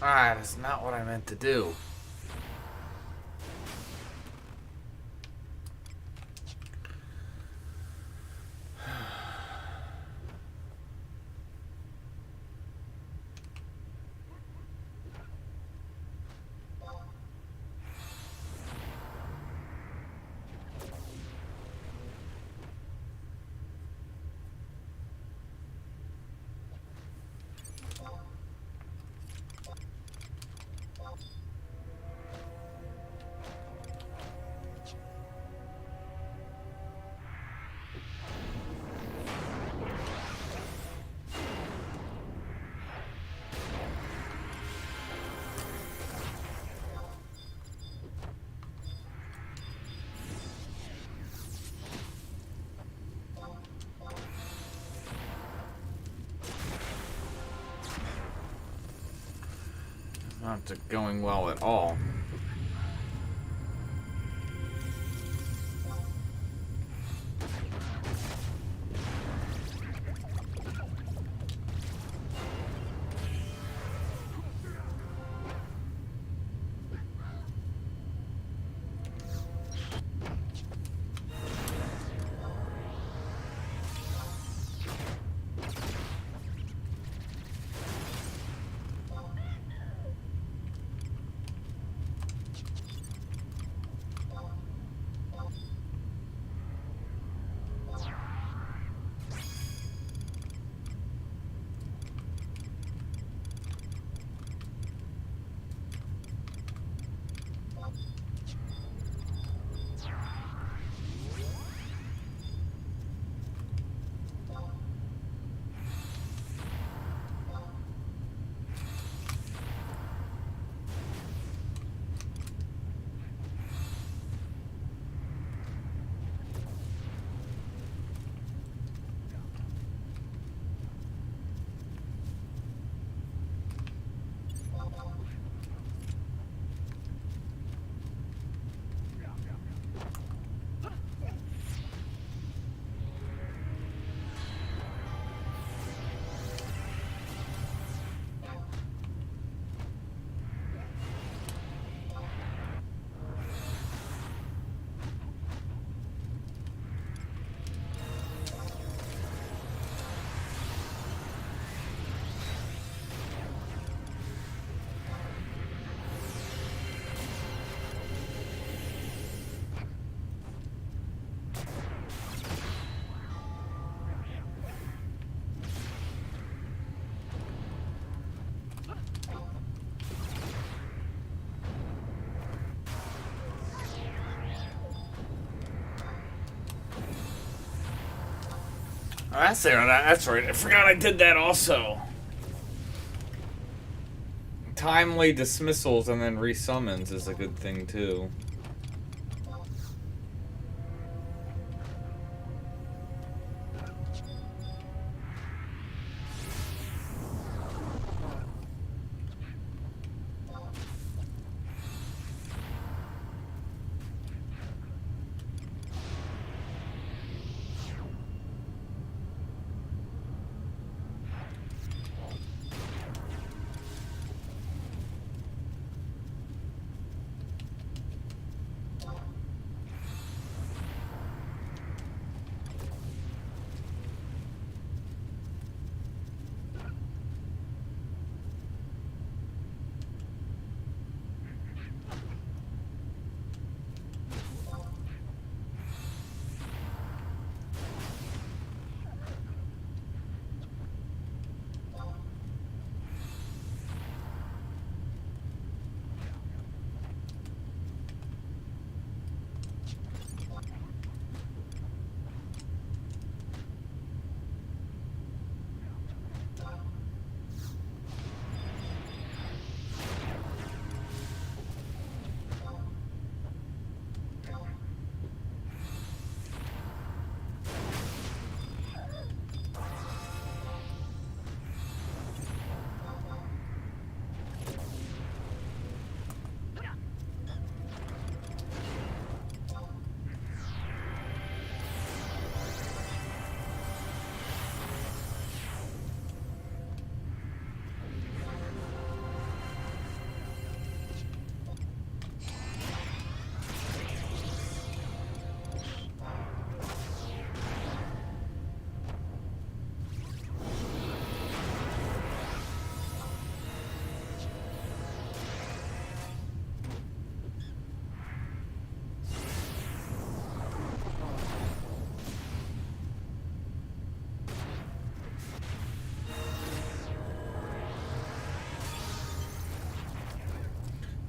Ah, that's not what I meant to do. Not going well at all. That's there. That's right. I forgot I did that also. Timely dismissals and then resummons is a good thing too.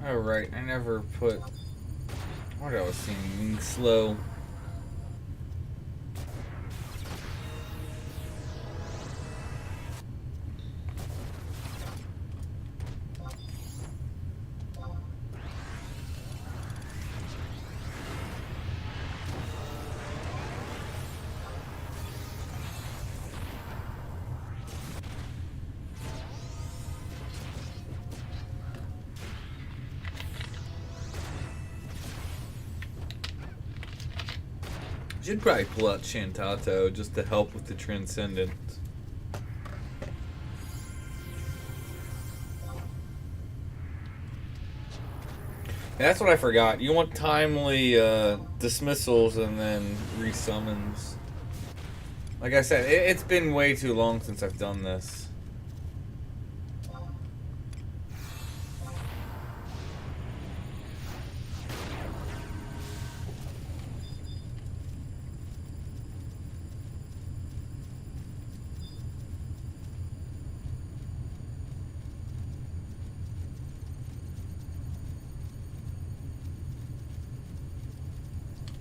Oh right, I never put. What I was seeing slow. Should probably pull out Shantato just to help with the Transcendent. Yeah, that's what I forgot. You want timely dismissals and then resummons. Like I said, it's been way too long since I've done this.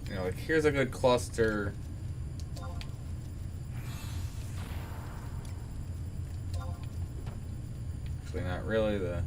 You know, like here's a good cluster. Actually, not really. The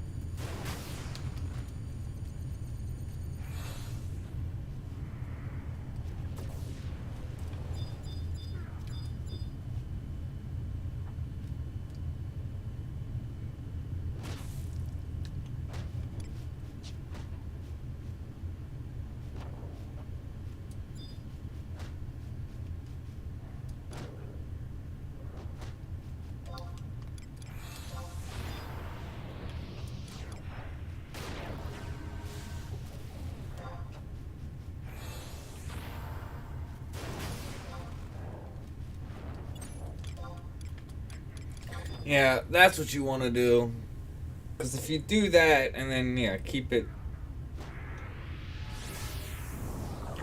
yeah, that's what you want to do. Because if you do that and then, yeah, keep it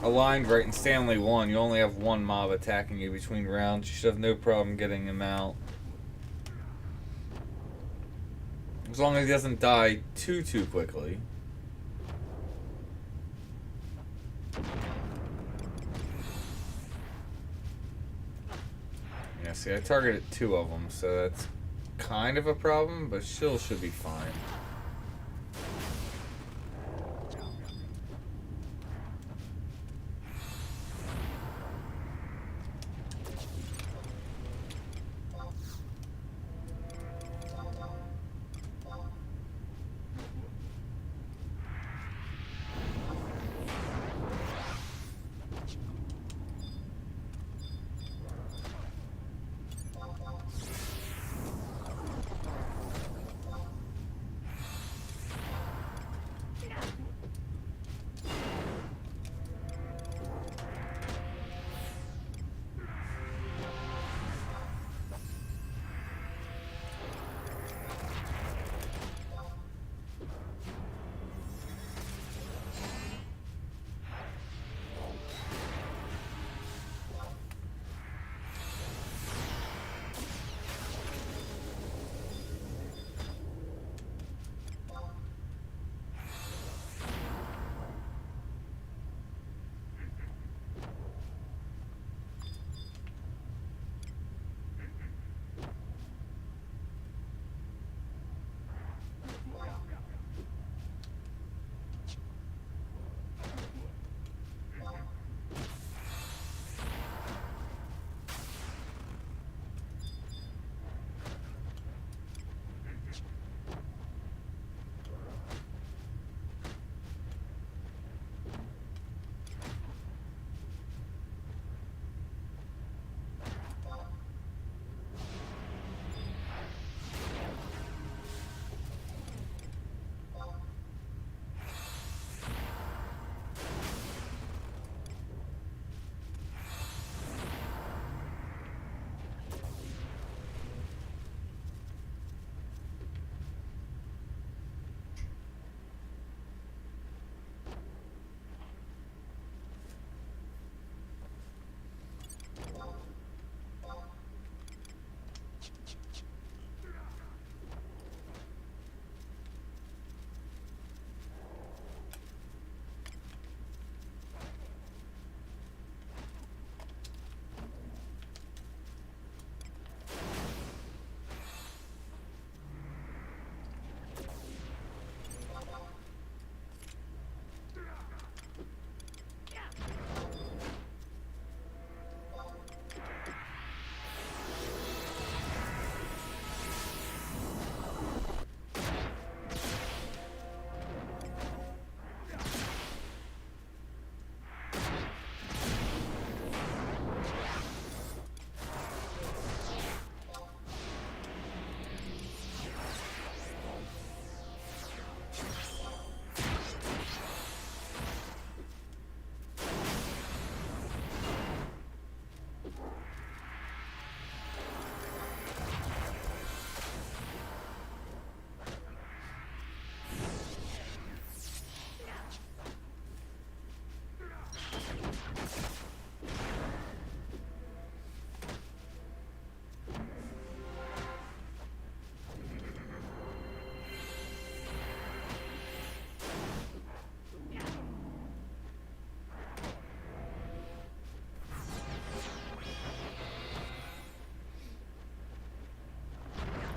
aligned right in Stanley 1, you only have one mob attacking you between rounds. You should have no problem getting him out. As long as he doesn't die too quickly. Yeah, see, I targeted 2 of them, so that's kind of a problem, but still should be fine.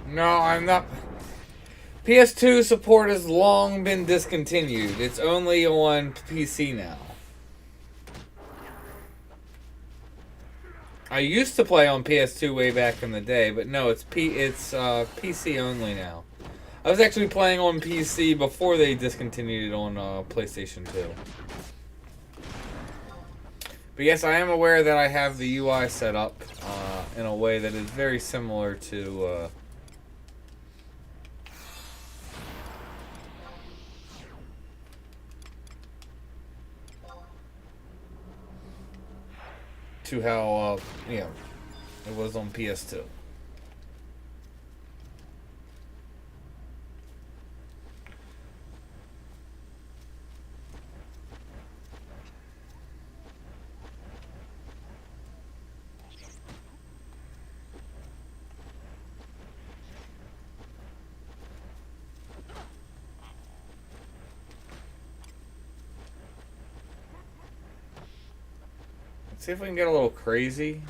No, I'm not. PS2 support has long been discontinued. It's only on PC now. I used to play on PS2 way back in the day, but no, it's PC only now. I was actually playing on PC before they discontinued it on PlayStation 2. But yes, I am aware that I have the UI set up in a way that is very similar to how it was on PS2. See if we can get a little crazy.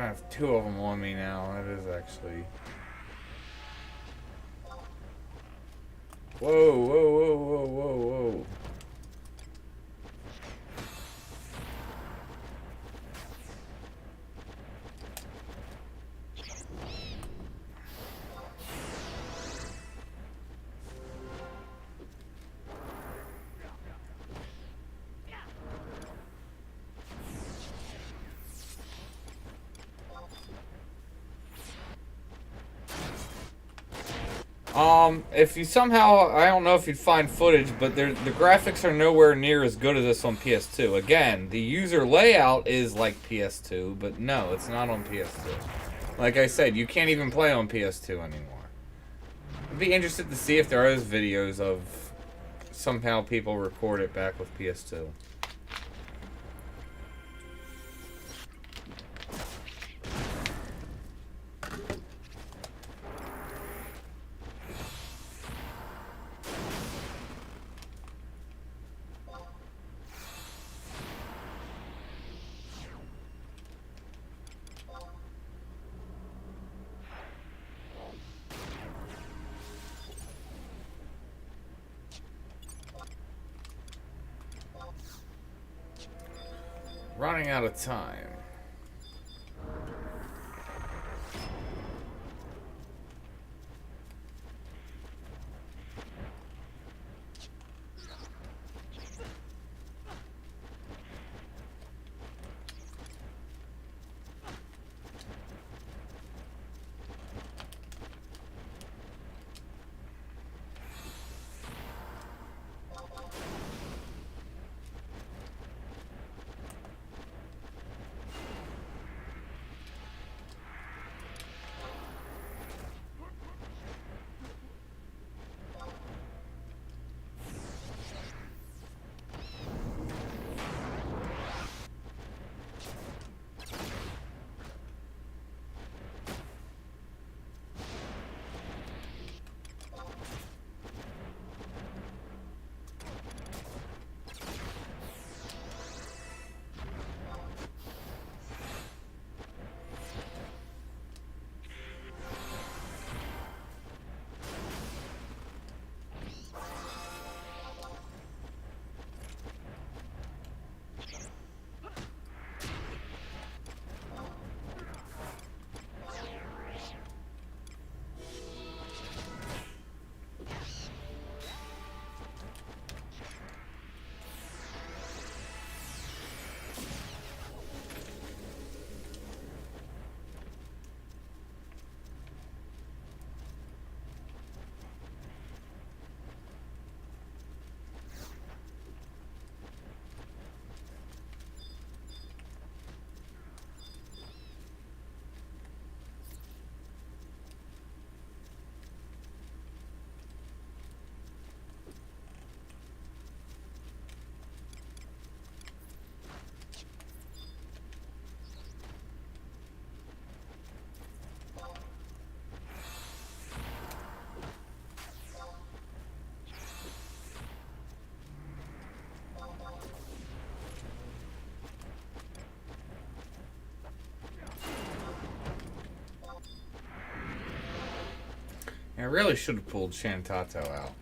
have two of them on me now. That is actually... Whoa, whoa, whoa, whoa, whoa, whoa. If you somehow, I don't know if you'd find footage, but the graphics are nowhere near as good as this on PS2. Again, the user layout is like PS2, but no, it's not on PS2. Like I said, you can't even play on PS2 anymore. I'd be interested to see if there are videos of somehow people record it back with PS2. Running out of time. I really should have pulled Shantato out.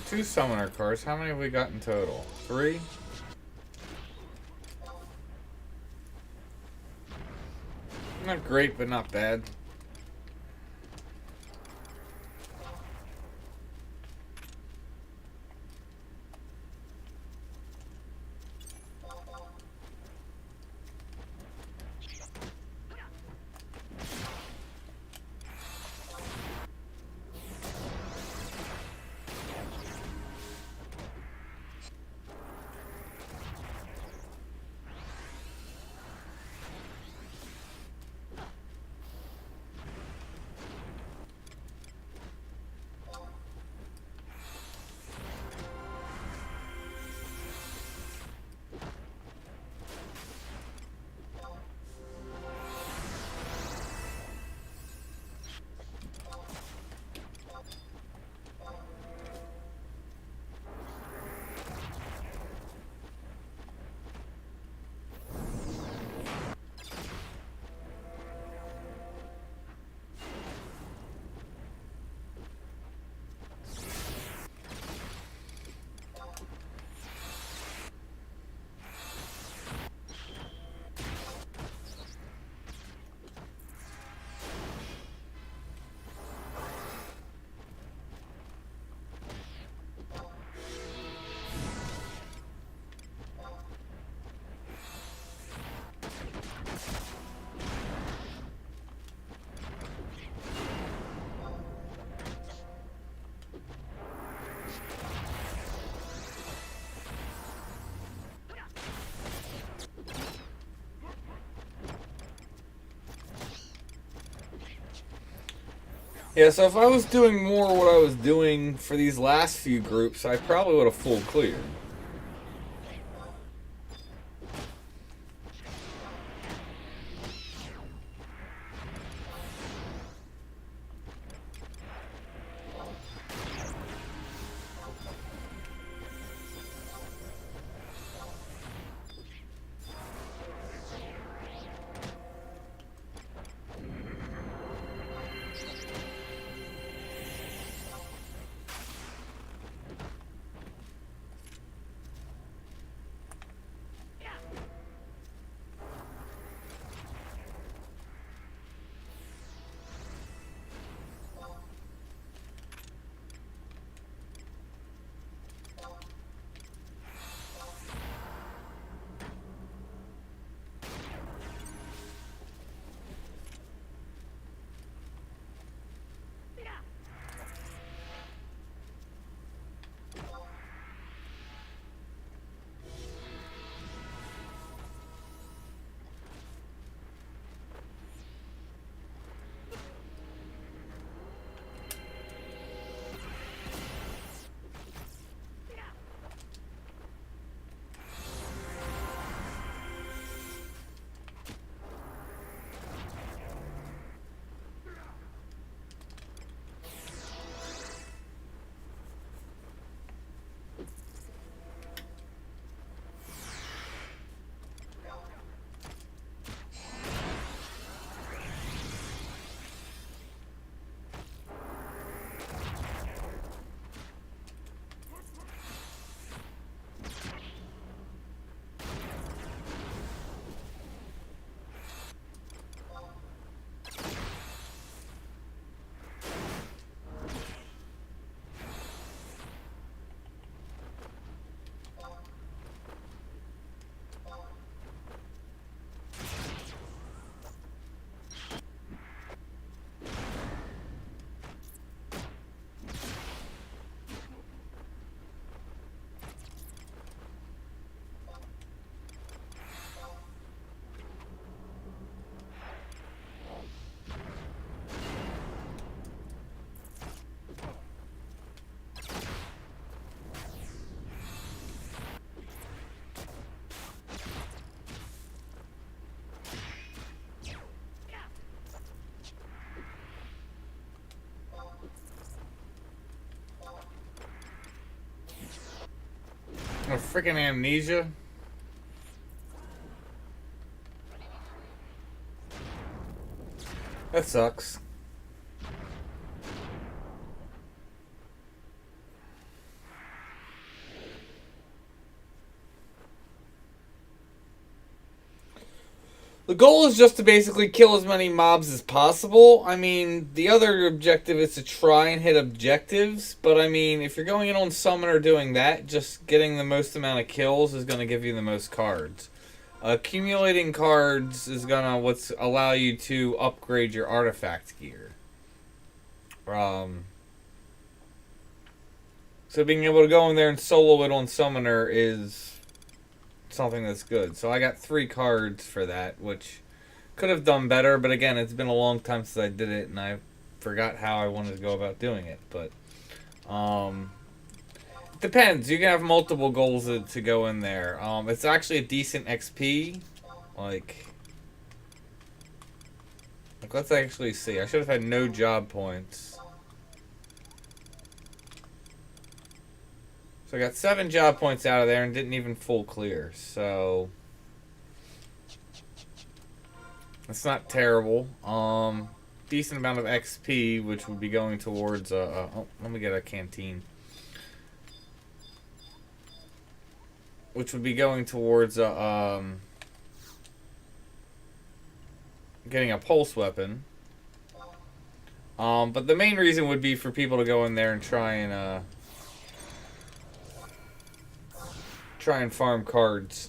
Two summoner cards. How many have we got in total? 3? Not great, but not bad. Yeah, so if I was doing more what I was doing for these last few groups, I probably would have full clear. A freaking amnesia. That sucks. The goal is just to basically kill as many mobs as possible. I mean, the other objective is to try and hit objectives. But I mean, if you're going in on Summoner doing that, just getting the most amount of kills is going to give you the most cards. Accumulating cards is going to allow you to upgrade your artifact gear. So being able to go in there and solo it on Summoner is something that's good. So I got 3 cards for that, which could have done better, but again, it's been a long time since I did it and I forgot how I wanted to go about doing it. But it depends. You can have multiple goals to go in there. It's actually a decent XP. Like let's actually see. I should have had no job points. So I got 7 job points out of there and didn't even full clear. So that's not terrible. Decent amount of XP, which would be going towards oh, let me get a canteen. Which would be going towards getting a pulse weapon. But the main reason would be for people to go in there and try and farm cards.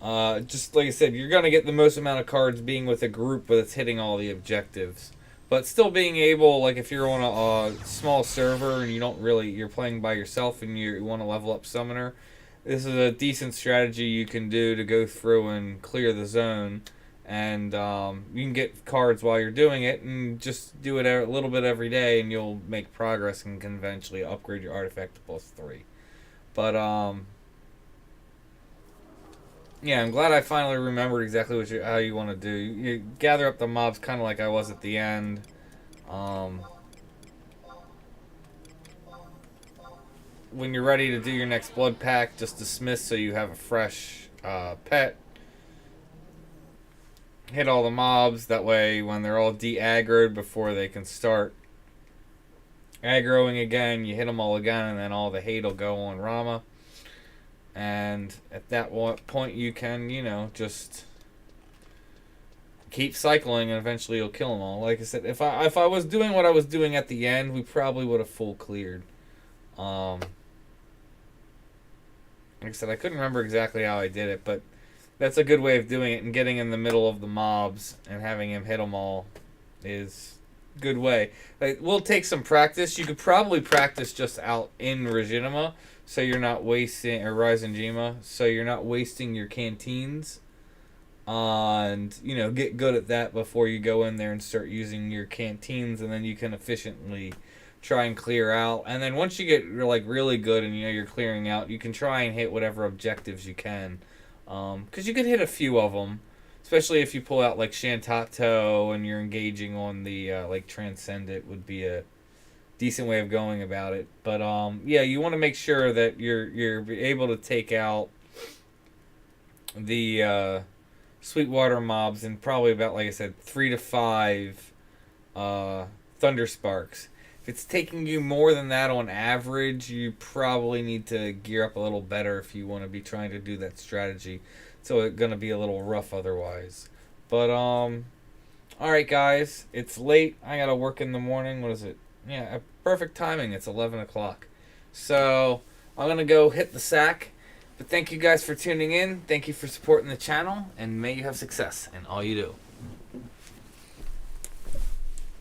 Just like I said, you're going to get the most amount of cards being with a group that's hitting all the objectives. But still being able, like if you're on a small server and you're playing by yourself and you want to level up Summoner, this is a decent strategy you can do to go through and clear the zone And you can get cards while you're doing it, and just do it a little bit every day, and you'll make progress and can eventually upgrade your artifact to +3. But yeah, I'm glad I finally remembered exactly how you want to do. You gather up the mobs kind of like I was at the end. When you're ready to do your next blood pack, just dismiss so you have a fresh pet. Hit all the mobs, that way when they're all de-aggroed before they can start aggroing again, you hit them all again, and then all the hate will go on Rama. And at that point you can, you know, just keep cycling, and eventually you'll kill them all. Like I said, if I was doing what I was doing at the end, we probably would have full cleared. Like I said, I couldn't remember exactly how I did it, but that's a good way of doing it, and getting in the middle of the mobs and having him hit them all is a good way. Like, we'll take some practice. You could probably practice just out in Regina, so you're not wasting, or Ryzenjima, so you're not wasting your canteens. And, you know, get good at that before you go in there and start using your canteens, and then you can efficiently try and clear out. And then once you get like really good and you know you're clearing out, you can try and hit whatever objectives you can. Because you can hit a few of them, especially if you pull out like Shantato and you're engaging on the like Transcendent would be a decent way of going about it. But yeah, you want to make sure that you're able to take out the Sweetwater mobs in probably about, like I said, 3 to 5 Thunder Sparks. If it's taking you more than that on average, you probably need to gear up a little better if you want to be trying to do that strategy. So it's going to be a little rough otherwise. But, alright guys, it's late. I got to work in the morning. What is it? Yeah, perfect timing. It's 11 o'clock. So, I'm going to go hit the sack. But thank you guys for tuning in. Thank you for supporting the channel. And may you have success in all you do.